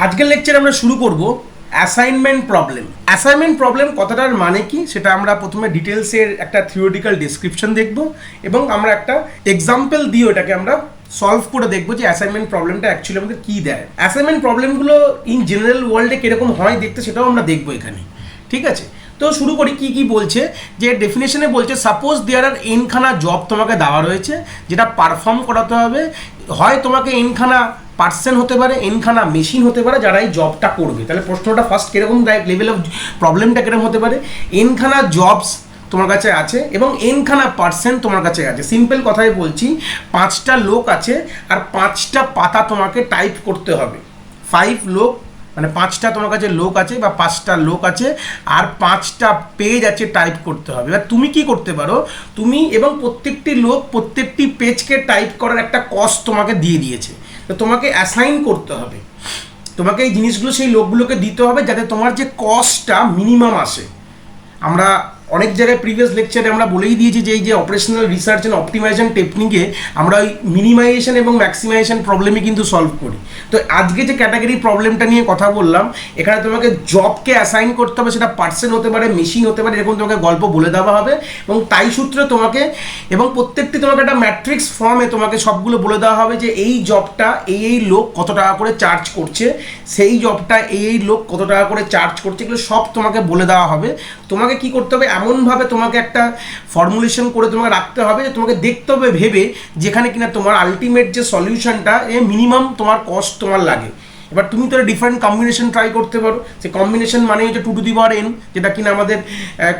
আজকের লেকচার আমরা শুরু করব অ্যাসাইনমেন্ট প্রবলেম। অ্যাসাইনমেন্ট প্রবলেম কথাটার মানে কি সেটা আমরা প্রথমে ডিটেলসের একটা থিওরিটিক্যাল ডেসক্রিপশন দেখব এবং আমরা একটা এক্সাম্পল দিয়ে ওটাকে আমরা সলভ করে দেখবো যে অ্যাসাইনমেন্ট প্রবলেমটা অ্যাকচুয়ালি আমাদের কী দেয়। অ্যাসাইনমেন্ট প্রবলেমগুলো ইন জেনারেল ওয়ার্ল্ডে কীরকম হয় দেখতে সেটাও আমরা দেখবো এখানে, ঠিক আছে? তো শুরু করি। কি কি বলছে যে ডেফিনেশনে বলছে সাপোজ দেয়ার আর এনখানা জব তোমাকে দেওয়া রয়েছে যেটা পারফর্ম করাতে হবে, হয় তোমাকে এনখানা পার্সন হতে পারে, এনখানা মেশিন হতে পারে যারা এই জবটা করবে। তাহলে প্রশ্নটা ফার্স্ট কীরকম লেভেল অফ প্রবলেমটা কীরকম হতে পারে, এনখানা জবস তোমার কাছে আছে এবং এনখানা পার্সন তোমার কাছে আছে। সিম্পল কথাই বলছি, 5টা লোক আছে আর 5টা পাতা তোমাকে টাইপ করতে হবে। 5 লোক মানে 5টা তোমার কাছে লোক আছে বা 5টা লোক আছে আর 5টা পেজ আছে টাইপ করতে হবে। এবার তুমি কি করতে পারো, তুমি এবং প্রত্যেকটি লোক প্রত্যেকটি পেজকে টাইপ করার একটা কস্ট তোমাকে দিয়ে দিয়েছে, তো তোমাকে অ্যাসাইন করতে হবে। তোমাকে এই জিনিসগুলো সেই লোকগুলোকে দিতে হবে যাতে তোমার যে কস্টটা মিনিমাম আসে। আমরা অনেক জায়গায় প্রিভিয়াস লেকচারে আমরা বলেই দিয়েছি যে এই যে অপারেশনাল রিসার্চ অ্যান্ড অপটিমাইজেশন টেকনিকে আমরা ওই মিনিমাইজেশন এবং ম্যাক্সিমাইজেশন প্রবলেমই কিন্তু সলভ করি। তো আজকে যে ক্যাটাগরি প্রবলেমটা নিয়ে কথা বললাম, এখানে তোমাকে জবকে অ্যাসাইন করতে হবে, সেটা পার্সন হতে পারে, মেশিন হতে পারে, এরকম তোমাকে গল্প বলে দেওয়া হবে এবং তাই সূত্রে তোমাকে এবং প্রত্যেকটি তোমাকে একটা ম্যাট্রিক্স ফর্মে তোমাকে সবগুলো বলে দেওয়া হবে যে এই জবটা এই লোক কত টাকা করে চার্জ করছে, সেই জবটা এই লোক কত টাকা করে চার্জ করছে, এগুলো সব তোমাকে বলে দেওয়া হবে। তোমাকে কি করতে হবে, এমনভাবে তোমাকে একটা ফর্মুলেশন করে তোমাকে রাখতে হবে যে তোমাকে দেখতে হবে ভেবে যেখানে কিনা তোমার আলটিমেট যে সলিউশনটা মিনিমাম তোমার কস্ট তোমার লাগে। এবার তুমি তো ডিফারেন্ট কম্বিনেশন ট্রাই করতে পারো। সে কম্বিনেশন মানে হচ্ছে 2 টু দি পাওয়ার n, যেটা কিনা আমাদের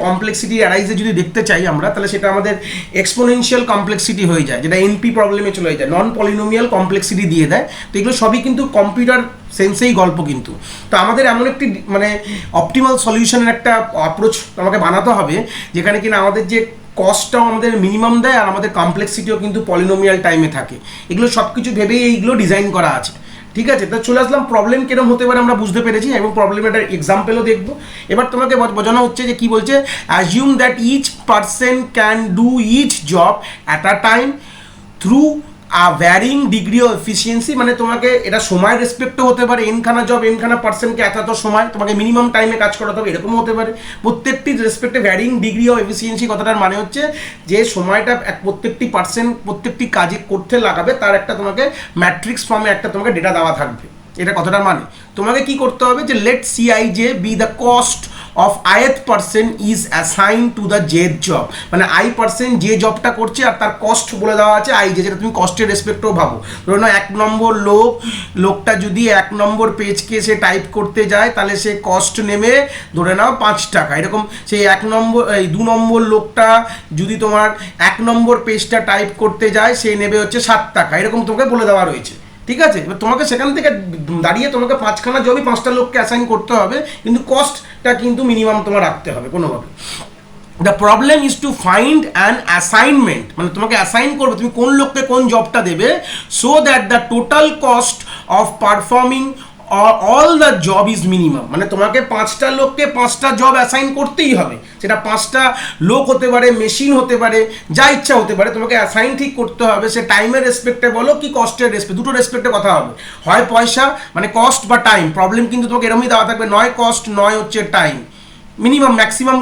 কমপ্লেক্সিটি অ্যারাইজে যদি দেখতে চাই আমরা, তাহলে সেটা আমাদের এক্সপোনেনশিয়াল কমপ্লেক্সিটি হয়ে যায়, যেটা এনপি প্রবলেমে চলে যায়, নন পলিনোমিয়াল কমপ্লেক্সিটি দিয়ে দেয়। তো এগুলো সবই কিন্তু কম্পিউটার সেন্সেই গল্প কিন্তু। তো আমাদের এমন একটি মানে অপটিমাল সলিউশনের একটা অ্যাপ্রোচ আমাকে বানাতে হবে যেখানে কিনা আমাদের যে কস্টটাও আমাদের মিনিমাম দেয় আর আমাদের কমপ্লেক্সিটিও কিন্তু পলিনোমিয়াল টাইমে থাকে। এগুলো সব কিছু ভেবেই এইগুলো ডিজাইন করা আছে, ঠিক আছে? তো চলে আসলাম প্রবলেম কিরকম হতে পারে আমরা বুঝতে পেরেছি এবং প্রবলেমের একটা এক্সাম্পলও দেখবো। এবার তোমাকে বোঝানো হচ্ছে যে কি বলছে, assume that each person can do each job at a time through a varying degree of efficiency. মানে তোমাকে এটা সময় রেসপেক্টও হতে পারে, এনখানা জব এনখানা পার্সনকে এত সময় তোমাকে মিনিমাম টাইমে কাজ করাতে হবে, এরকমও হতে পারে। প্রত্যেকটি রেসপেক্টে ভ্যারিং ডিগ্রি অফ এফিসিয়েন্সি কথাটার মানে হচ্ছে যে সময়টা প্রত্যেকটি পার্সন প্রত্যেকটি কাজে করতে লাগাবে তার একটা তোমাকে ম্যাট্রিক্স ফর্মে একটা তোমাকে ডেটা দেওয়া থাকবে। এটা কথাটার মানে তোমাকে কি করতে হবে যে let CIJ be the cost of ith person is assigned to the jth job। মানে i পার্সন যে জবটা করছে আর তার কস্ট বলে দেওয়া আছে i, যেটা তুমি কস্টের রেসপেক্টেও ভাবো। ধরো না 1 নম্বর লোকটা যদি 1 নম্বর পেজকে সে টাইপ করতে যায় তাহলে সে কস্ট নেবে ধরে নাও 5 টাকা। এরকম সেই 2 নম্বর লোকটা যদি তোমার 1 নম্বর পেজটা টাইপ করতে যায় সে নেবে হচ্ছে 7 টাকা। এরকম তোমাকে বলে দেওয়া রয়েছে, ঠিক আছে? এবার তোমাকে সেখান থেকে দাঁড়িয়ে তোমাকে 5খানা জবই 5টা লোককে অ্যাসাইন করতে হবে, কিন্তু কস্টটা কিন্তু মিনিমাম তোমার রাখতে হবে কোনোভাবে। The problem is to find an assignment, মানে তোমাকে অ্যাসাইন করবে তুমি কোন লোককে কোন জবটা দেবে, so that the total cost of performing all the job is minimum. মানে তোমাকে 5টা লোককে 5টা জব অ্যাসাইন করতেই হবে, সেটা 5টা লোক হতে পারে, মেশিন হতে পারে, যা ইচ্ছা হতে পারে। তোমাকে অ্যাসাইন ঠিক করতে হবে, সে টাইমের রেসপেক্টে বলো কি কস্টের রেসপেক্ট, দুটো রেসপেক্টে কথা হবে। হয় পয়সা মানে কস্ট বা টাইম। প্রবলেম কিন্তু তোমাকে এরকমই দেওয়া থাকবে, নয় কস্ট নয় হচ্ছে টাইম। মিনিমাম ম্যাক্সিমাম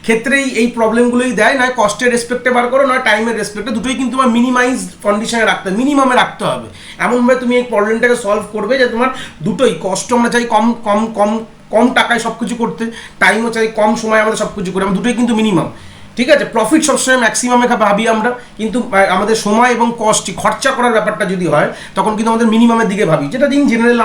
ক্ষেত্রেই এই প্রবলেমগুলোই দেয়, নয় কস্টের রেসপেক্টে বার করো নয় টাইমের রেসপেক্টে, দুটোই কিন্তু তোমার মিনিমাইজ কন্ডিশনে রাখতে হবে, মিনিমামে রাখতে হবে। এমনভাবে তুমি এই প্রবলেমটাকে সলভ করবে যে তোমার দুটোই কষ্ট আমরা চাই কম টাকায় সব কিছু করতে, টাইমও চাই কম সময় আমাদের সব কিছু করে, আমরা দুটোই কিন্তু মিনিমাম, ঠিক আছে? প্রফিট সবসময় ম্যাক্সিমামে ভাবি আমরা, কিন্তু আমাদের সময় এবং কস্ট খরচা করার ব্যাপারটা যদি হয় তখন কিন্তু আমাদের মিনিমামের দিকে ভাবি, যেটা ইন জেনারেল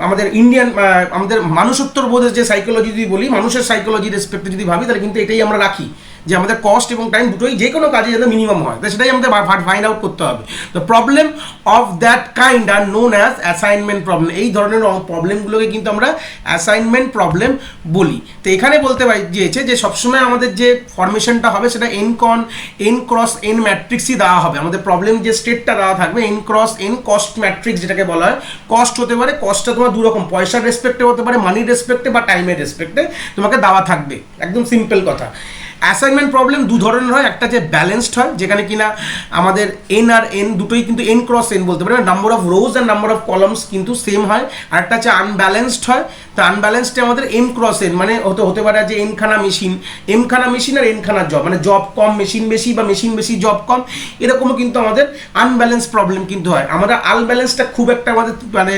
আমাদের ইন্ডিয়ান আমাদের মানুষত্বর বোধের যে সাইকোলজি যদি বলি, মানুষের সাইকোলজি রেসপেক্টে যদি ভাবি, তাহলে কিন্তু এটাই আমরা রাখি যে আমাদের কস্ট এবং টাইম দুটোই যে কোনো কাজে যাতে মিনিমাম হয়, তাই সেটাই আমাদের ফাইন্ড আউট করতে হবে। The problem of that kind are known as assignment problem. এই ধরনের প্রবলেমগুলোকে কিন্তু আমরা অ্যাসাইনমেন্ট প্রবলেম বলি। তো এখানে বলতে গিয়েছে যে সবসময় আমাদের যে ফরমেশনটা হবে সেটা n ক্রস n ম্যাট্রিক্সই দেওয়া হবে। আমাদের প্রবলেম যে স্টেটটা দেওয়া থাকবে n cross n cost matrix, যেটাকে বলা হয়। কস্ট হতে পারে, কস্টটা তোমার 2 রকম, পয়সার রেসপেক্টে হতে পারে, মানির রেসপেক্টে বা টাইমের রেসপেক্টে তোমাকে দেওয়া থাকবে, একদম সিম্পল কথা। অ্যাসাইনমেন্ট প্রবলেম দু ধরনের হয়, একটা যে ব্যালেন্সড হয় যেখানে কিনা আমাদের এন আর এন দুটোই কিন্তু এন ক্রস এন বলতে পারে, number of rose and number of columns কিন্তু সেম হয়। আর একটা হচ্ছে আনব্যালেন্সড হয়, তো আনব্যালেন্সডে আমাদের এম ক্রস এন মানে হতে পারে যে এনখানা মেশিন আর এনখানা জব, মানে জব কম মেশিন বেশি বা মেশিন বেশি জব কম, এরকমও কিন্তু আমাদের আনব্যালেন্স প্রবলেম কিন্তু হয়। আমরা আনব্যালেন্সটা খুব একটা আমাদের মানে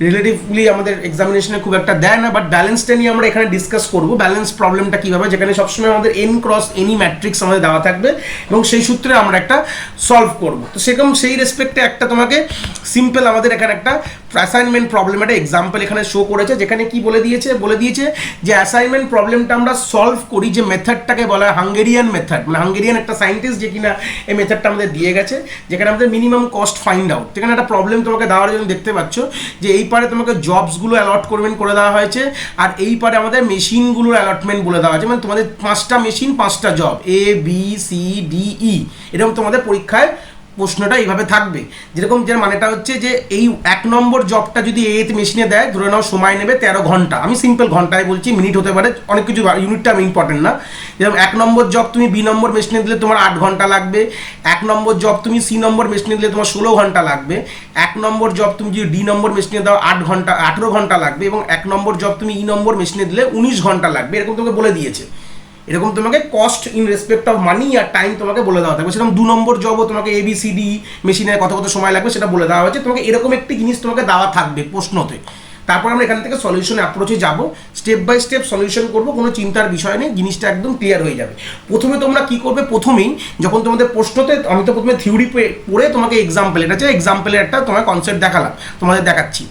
রিলেটিভলি আমাদের এক্সামিনেশনে খুব একটা দেয় না, বাট ব্যালেন্সটা নিয়ে আমরা এখানে ডিসকাস করবো ব্যালেন্স প্রবলেমটা কীভাবে, যেখানে সবসময় আমাদের এন ক্রস এনি ম্যাট্রিক্স আমাদের দেওয়া থাকবে এবং সেই সূত্রে আমরা একটা সলভ করবো। তো সেরকম সেই রেসপেক্টে একটা তোমাকে সিম্পল আমাদের এখানে একটা অ্যাসাইনমেন্ট প্রবলেম একটা এক্সাম্পল এখানে শো করেছে, যেখানে কি বলে দিয়েছে যে অ্যাসাইনমেন্ট প্রবলেমটা আমরা সলভ করি যে মেথডটাকে বলা হয় হাঙ্গেরিয়ান মেথড, মানে হাঙ্গেরিয়ান একটা সায়েন্টিস্ট যে কিনা এই মেথডটা আমাদের দিয়ে গেছে, যেখানে আমাদের মিনিমাম কস্ট ফাইন্ড আউট। যেখানে একটা প্রবলেম তোমাকে দেওয়ার জন্য দেখতে পাচ্ছ যে এই পারে তোমাকে জবসগুলো অ্যালট করবেন করে দেওয়া হয়েছে, আর এই পারে আমাদের মেশিনগুলোর অ্যালটমেন্ট বলে দেওয়া হয়েছে, মানে তোমাদের 5টা মেশিন 5টা job A B C D E, এরকম তোমাদের পরীক্ষায় প্রশ্নটা এইভাবে থাকবে। যেরকম যে মানেটা হচ্ছে যে এই 1 নম্বর জবটা যদি এতে মেশিনে দেয়, ধরে নাও সময় নেবে 13 ঘন্টা, আমি সিম্পল ঘন্টায় বলছি, মিনিট হতে পারে, অনেক কিছু ইউনিটটা ইম্পর্টেন্ট না। যেরকম 1 নম্বর জব তুমি বি নম্বর মেশিনে দিলে তোমার 8 ঘন্টা লাগবে, 1 নম্বর জব তুমি সি নম্বর মেশিনে দিলে তোমার 16 ঘন্টা লাগবে, 1 নম্বর জব তুমি যদি ডি নম্বর মেশিনে দাও 18 ঘন্টা লাগবে, এবং 1 নম্বর জব তুমি ই নম্বর মেশিনে দিলে 19 ঘন্টা লাগবে, এরকম তোমাকে বলে দিয়েছে। এরকম তোমাকে cost in respect of money আর টাইম তোমাকে বলে দেওয়া থাকবে। সেরকম 2 নম্বর জবও তোমাকে এবিসিডি মেশিনে কত সময় লাগবে সেটা বলে দেওয়া হয়েছে, তোমাকে এরকম একটি জিনিস তোমাকে দেওয়া থাকবে প্রশ্নতে। তারপর আমরা এখান থেকে সলিউশন অ্যাপ্রোচে যাব, স্টেপ বাই স্টেপ সলিউশন করব, কোনো চিন্তার বিষয় নেই, জিনিসটা একদম ক্লিয়ার হয়ে যাবে। প্রথমে তোমরা কি করবে, প্রথমেই যখন তোমাদের প্রশ্নতে আমি তো প্রথমে থিওরি পড়ে তোমাকে এক্সাম্পল, এটা হচ্ছে এক্সাম্পলের একটা তোমার কনসেপ্ট দেখালাম, তোমাদের দেখাচ্ছি।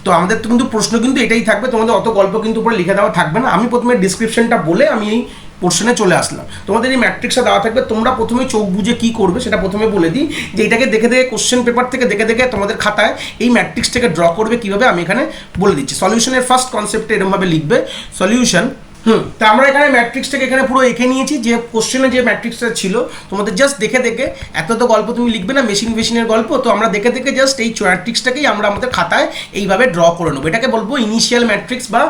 তো আমাদের তো কিন্তু প্রশ্ন কিন্তু এটাই থাকবে, তোমাদের অত গল্প কিন্তু উপরে লিখে দেওয়া থাকবে না। আমি প্রথমে ডিসক্রিপশনটা বলে আমি এই পোর্শনে চলে আসলাম। তোমাদের এই ম্যাট্রিক্সটা দেওয়া থাকবে, তোমরা প্রথমে চোখ বুঝে কি করবে সেটা প্রথমে বলে দিই, যে এটাকে দেখে কোশ্চেন পেপার থেকে দেখে তোমাদের খাতায় এই ম্যাট্রিক্সটাকে ড্র করবে কীভাবে আমি এখানে বলে দিচ্ছি। সলিউশনের ফার্স্ট কনসেপ্টে এরকমভাবে লিখবে সলিউশন। তো আমরা এখানে ম্যাট্রিক্সটাকে এখানে পুরো এঁকে নিয়েছি, যে কোশ্চেনে যে ম্যাট্রিক্সটা ছিল তোমাদের জাস্ট দেখে এত তো গল্প তুমি লিখবে না, মেশিনের গল্প, তো আমরা দেখে জাস্ট এই ম্যাট্রিক্সটাকেই আমরা আমাদের খাতায় এইভাবে ড্র করে নেবো। এটাকে বলবো ইনিশিয়াল ম্যাট্রিক্স বা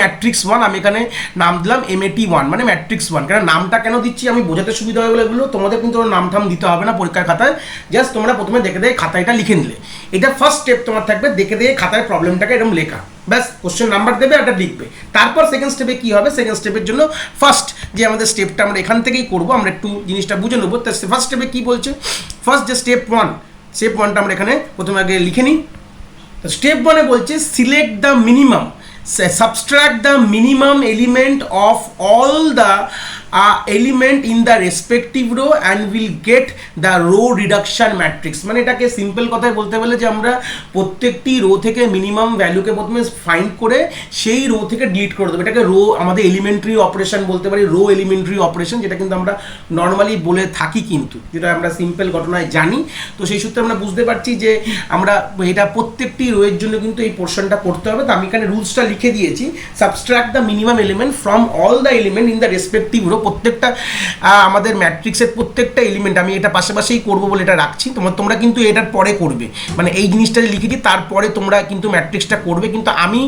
ম্যাট্রিক্স 1, আমি এখানে নাম দিলাম MAT1 মানে ম্যাট্রিক্স 1। কারণ নামটা কেন দিচ্ছি আমি বোঝাতে সুবিধা হবে বলে এগুলো, তোমাদের কিন্তু নাম ঠাম দিতে হবে না পরীক্ষার খাতায়, জাস্ট তোমরা প্রথমে দেখে খাতায় এটা লিখে নিলে। এটা ফার্স্ট স্টেপ তোমার থাকবে, দেখে খাতায় প্রবলেমটাকে এরকম লেখা, ব্যাস কোশ্চেন নাম্বার দেবে আর এটা লিখবে। তারপর সেকেন্ড স্টেপে কী হবে, সেকেন্ড স্টেপের জন্য ফার্স্ট যে আমাদের স্টেপটা আমরা এখান থেকেই করবো, আমরা একটু জিনিসটা বুঝে নেবো। তো ফার্স্ট স্টেপে কী বলছে, ফার্স্ট যে স্টেপ 1টা আমরা এখানে প্রথমে আগে লিখে নিই। তো স্টেপ 1-এ বলছে select the minimum, subtract the minimum element of all the element in the respective row and will get the row reduction matrix। মানে এটাকে সিম্পল কথায় বলতে বলে যে আমরা প্রত্যেকটি রো থেকে মিনিমাম ভ্যালুকে প্রথমে ফাইন্ড করে সেই রো থেকে ডিলিট করে দেবো। এটাকে রো আমাদের এলিমেন্টারি অপারেশন বলতে পারি, রো এলিমেন্টারি অপারেশন, যেটা কিন্তু আমরা নর্মালি বলে থাকি, কিন্তু যেটা আমরা সিম্পল ঘটনায় জানি। তো সেই সূত্রে আমরা বুঝতে পারছি যে আমরা এটা প্রত্যেকটি রোয়ের জন্য কিন্তু এই পোর্শনটা করতে হবে। তো আমি এখানে রুলসটা লিখে দিয়েছি, subtract the minimum element from all the element in the respective row. প্রত্যেকটা আমাদের ম্যাট্রিক্সের প্রত্যেকটা এলিমেন্ট আমি এটা পাশাপাশিই করবো বলে এটা রাখছি, তোমরা কিন্তু এটার পরে করবে, মানে এই জিনিসটা লিখে দিই তারপরে তোমরা কিন্তু ম্যাট্রিক্সটা করবে, কিন্তু আমি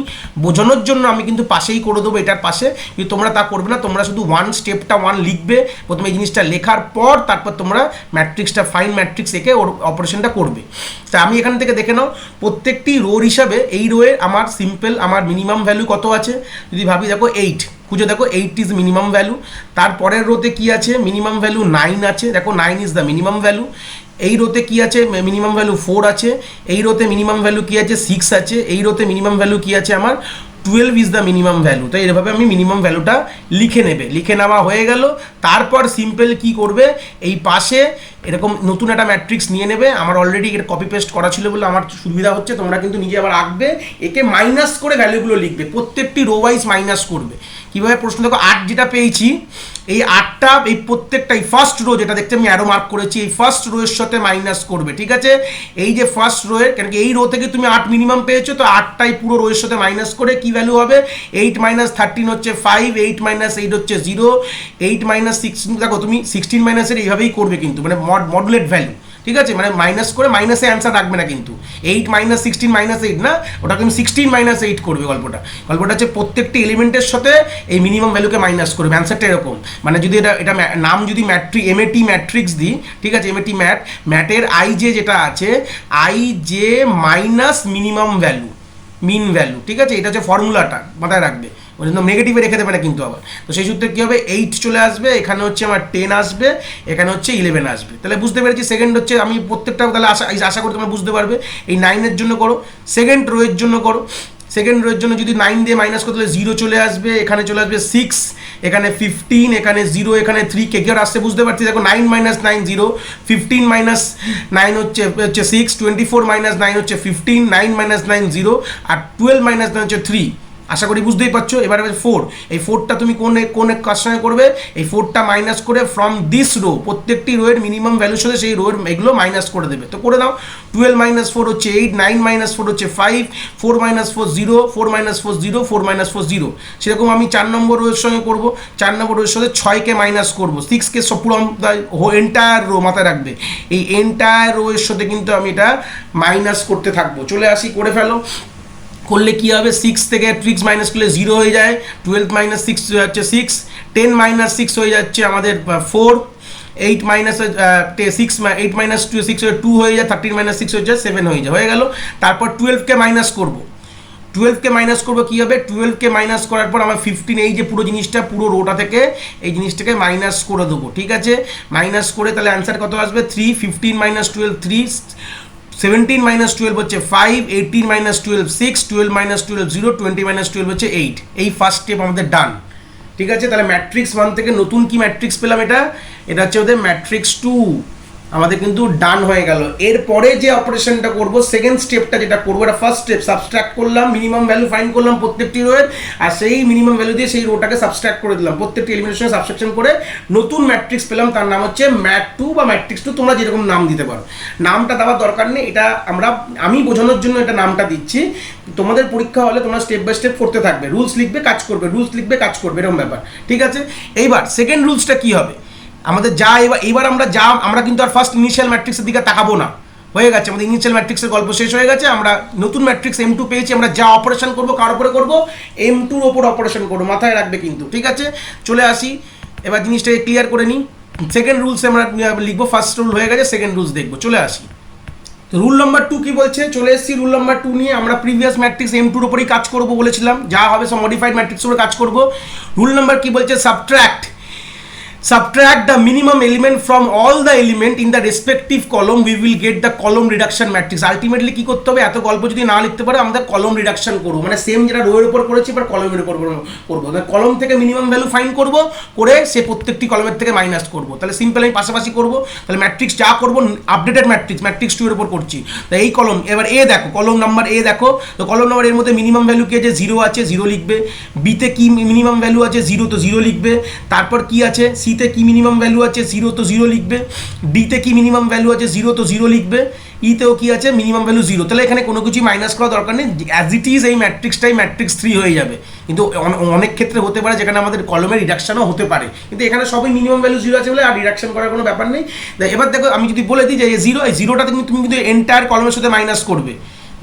বোঝানোর জন্য আমি কিন্তু পাশেই করে দেবো এটার পাশে, কিন্তু তোমরা তা করবে না, তোমরা শুধু স্টেপটা 1 লিখবে প্রথমে এই জিনিসটা লেখার পর তারপর তোমরা ম্যাট্রিক্সটা ফাইন ম্যাট্রিক্স এঁকে ওর অপারেশনটা করবে। তা আমি এখান থেকে দেখে নাও প্রত্যেকটি রোর হিসাবে এই রোয়ে আমার সিম্পল আমার মিনিমাম ভ্যালু কত আছে, যদি ভাবি দেখো 8, খুঁজে দেখো 8 ইজ মিনিমাম ভ্যালু। তারপরের রোতে কি আছে, মিনিমাম ভ্যালু 9 আছে, দেখো 9 ইজ দ্য মিনিমাম ভ্যালু। এই রোতে কি আছে, মিনিমাম ভ্যালু 4 আছে। এই রোতে মিনিমাম ভ্যালু কি আছে, 6 আছে। এই রোতে মিনিমাম ভ্যালু কি আছে আমার 12 ইজ দ্য মিনিমাম ভ্যালু। তো এইভাবে আমি মিনিমাম ভ্যালুটা লিখে নেওয়া হয়ে গেল। তারপর সিম্পল কি করবে, এই পাশে এরকম নতুন একটা ম্যাট্রিক্স নিয়ে নেবে, আমার অলরেডি এটা কপি পেস্ট করা ছিল বলে আমার সুবিধা হচ্ছে, তোমরা কিন্তু নিজে আবার আঁকবে, একে মাইনাস করে ভ্যালুগুলো লিখবে, প্রত্যেকটি রো ওয়াইজ মাইনাস করবে। কীভাবে, প্রশ্ন দেখো 8 যেটা পেয়েছি, এই 8টা এই প্রত্যেকটা এই ফার্স্ট রো যেটা দেখতে আমি অ্যারো মার্ক করেছি, এই ফার্স্ট রো এর সাথে মাইনাস করবে, ঠিক আছে। এই যে ফার্স্ট রো এর, কেন কি এই রো থেকে তুমি 8 মিনিমাম পেয়েছো, তো 8টাই পুরো রো এর সাথে মাইনাস করে কি ভ্যালু হবে, 8 - 13 হচ্ছে 5, 8 - 8 হচ্ছে 0, 8 - 16 দেখো তুমি 16 মাইনাসের এইভাবেই করবে কিন্তু, মানে মডুলেট ভ্যালু, ঠিক আছে, মানে মাইনাস করে মাইনাসে অ্যান্সার রাখবে না কিন্তু 8 - 16 - 8 না, ওটা কিন্তু 16 - 8 করবে। গল্পটা হচ্ছে প্রত্যেকটি এলিমেন্টের সাথে এই মিনিমাম ভ্যালুকে মাইনাস করবে। অ্যান্সারটা এরকম, মানে যদি এটা নাম যদি এমএটি ম্যাট্রিক্স দিই, ঠিক আছে, এমএটি ম্যাটের আইজে যেটা আছে আইজে minus minimum value, mean value, ঠিক আছে, এটা হচ্ছে ফর্মুলাটা, মাথায় রাখবে। ওই জন্য নেগেটিভে রেখে দেবে না কিন্তু আবার। তো সেই সূত্রে কী হবে, 8 চলে আসবে, এখানে হচ্ছে আমার 10 আসবে, এখানে হচ্ছে 11 আসবে। তাহলে বুঝতে পেরেছি। সেকেন্ড হচ্ছে আমি প্রত্যেকটা তাহলে আশা করি তোমরা বুঝতে পারবে। এই 9-এর জন্য করো, সেকেন্ড রোয়ের জন্য করো। সেকেন্ড রোয়ের জন্য যদি 9 দিয়ে মাইনাস করতে হলে 0 চলে আসবে, এখানে চলে আসবে 6, এখানে 15, এখানে 0, এখানে 3, কে কেউ আসছে বুঝতে পারছি। দেখো 9 - 9 0, 15 - 9 হচ্ছে 6, 24 - 9 হচ্ছে 15, 9 - 9 0, আর 12 - 9 হচ্ছে 3। আশা করি বুঝতেই পারছো। এবারে 4, এই 4টা তুমি কোন কাজ সঙ্গে করবে, এই 4টা মাইনাস করে ফ্রম দিস রো, প্রত্যেকটি রোয়ের মিনিমাম ভ্যালুর সাথে সেই রোয়ের এগুলো মাইনাস করে দেবে। তো করে দাও। 12 - 4 হচ্ছে 8, 9 - 4 হচ্ছে 5, 4 - 4 0, 4 - 4 0, 4 - 4 0। সেরকম আমি 4 নম্বর রোয়ের সঙ্গে করবো। 4 নম্বর রোয়ের সাথে 6কে মাইনাস করবো, 6কে পুরো এন্টায়ার রো, মাথায় রাখবে এই এন্টায়ার রোয়ের সাথে কিন্তু আমি এটা মাইনাস করতে থাকবো। চলে আসি, করে ফেলো। করলে কী হবে, 6 থেকে 6 মাইনাস করলে 0 হয়ে যায়, 12 - 6 হচ্ছে 6, 10 - 6 হয়ে যাচ্ছে আমাদের 4, 8 - 6, 8 - 6 2 হয়ে যায়, 13 - 6 হচ্ছে 7 হয়ে যায়, হয়ে গেল। তারপর 12কে মাইনাস করবো। 12কে মাইনাস করবো, কী হবে, 12কে মাইনাস করার পর আমার 15, এই যে পুরো জিনিসটা, পুরো রোটা থেকে এই জিনিসটাকে মাইনাস করে দেবো, ঠিক আছে। মাইনাস করে তাহলে অ্যান্সার কত আসবে, 3, 15 - 12 3, 17 - 12 হচ্ছে 5, 18 - 12 6, 12 - 12 0, 20 - 12 হচ্ছে 8। এই ফার্স্ট স্টেপ আমাদের ডান, ঠিক আছে। তাহলে ম্যাট্রিক্স 1 থেকে নতুন কি ম্যাট্রিক্স পেলাম, এটা হচ্ছে ওদের ম্যাট্রিক্স 2, আমাদের কিন্তু ডান হয়ে গেল। এরপরে যে অপারেশনটা করব, সেকেন্ড স্টেপটা যেটা করবো, এটা ফার্স্ট স্টেপ, সাবস্ট্রাক্ট করলাম, মিনিমাম ভ্যালু ফাইন্ড করলাম প্রত্যেকটি রোয়ের, আর সেই মিনিমাম ভ্যালু দিয়ে সেই রোটাকে সাবস্ট্রাক্ট করে দিলাম, প্রত্যেকটি এলিমেন্টের সাবস্ট্রাকশন করে নতুন ম্যাট্রিক্স পেলাম, তার নাম হচ্ছে ম্যাট 2 বা ম্যাট্রিক্স 2, তোমরা যেরকম নাম দিতে পারো। নামটা দেওয়ার দরকার নেই, এটা আমি বোঝানোর জন্য এটা নামটা দিচ্ছি। তোমাদের পরীক্ষা হলে তোমরা স্টেপ বাই স্টেপ করতে থাকবে, রুলস লিখবে কাজ করবে, রুলস লিখবে কাজ করবে, এরকম ব্যাপার, ঠিক আছে। এইবার সেকেন্ড রুলসটা কি হবে আমাদের, এবার আমরা কিন্তু আর ফার্স্ট ইনিশিয়াল ম্যাট্রিক্সের দিকে তাকাবো না, হয়ে গেছে আমাদের ইনিশিয়াল ম্যাট্রিক্সের গল্প শেষ হয়ে গেছে। আমরা নতুন ম্যাট্রিক্স M2 পেয়েছি, আমরা যা অপারেশন করবো কার উপরে করবো, M2-র ওপর অপারেশন করবো, মাথায় রাখবে কিন্তু, ঠিক আছে। চলে আসি, এবার জিনিসটাকে ক্লিয়ার করে নিই। সেকেন্ড রুলসে আমরা লিখবো, ফার্স্ট রুল হয়ে গেছে, সেকেন্ড রুলস দেখবো। চলে আসি, তো রুল নাম্বার 2 কি বলছে, চলে এসেছি রুল নাম্বার 2 নিয়ে। আমরা প্রিভিয়াস ম্যাট্রিক্স M2-র উপরেই কাজ করবো বলেছিলাম, যা হবে সব মডিফাইড ম্যাট্রিক্সের উপরে কাজ করবো। রুল নাম্বার কি বলছে, subtract the minimum element from all the element in the respective column, we will get the column reduction matrix. Ultimately কি করতে হবে, এত গল্প যদি না লিখতে পারে আমাদের কলম রিডাকশন করবো, মানে সেম যেটা রোয়ের উপর করেছি এবার কলমের উপর করবো। কলম থেকে মিনিমাম ভ্যালু ফাইন্ড করবো, করে সে প্রত্যেকটি কলমের থেকে মাইনাস করবো। তাহলে সিম্পল আমি পাশাপাশি করবো। তাহলে ম্যাট্রিক্স যা করবো, আপডেটেড ম্যাট্রিক্স 2 এর উপর করছি। তো এই কলম, এবার এ দেখো, কলম নাম্বার এ দেখো, তো কলম নাম্বার এর মধ্যে মিনিমাম ভ্যালু কি আছে, 0 আছে, 0 লিখবে। বিতে কি মিনিমাম ভ্যালু আছে, 0, তো 0 লিখবে। তারপর কি আছে, সিতে কি মিনিমাম ভ্যালু আছে, 0, তো 0 লিখবে। ডিতে কি মিনিমাম ভ্যালু আছে, 0, তো 0 লিখবে। ইতেও কি আছে, মিনিমাম ভ্যালু 0। তাহলে এখানে কোনো কিছু মাইনাস করা দরকার নেই, অ্যাজ ইট ইজ এই ম্যাট্রিক্সটাই ম্যাট্রিক্স 3 হয়ে যাবে। কিন্তু অনেক ক্ষেত্রে হতে পারে যেখানে আমাদের কলমের রিডাকশনও হতে পারে, কিন্তু এখানে সবই মিনিমাম ভ্যালু 0 আছে বলে আর রিডাকশন করার কোনো ব্যাপার নেই। এবার দেখো, আমি যদি বলে দিই যে 0, এই 0টা তুমি কিন্তু এন্টায়ার কলমের সাথে মাইনাস করবে।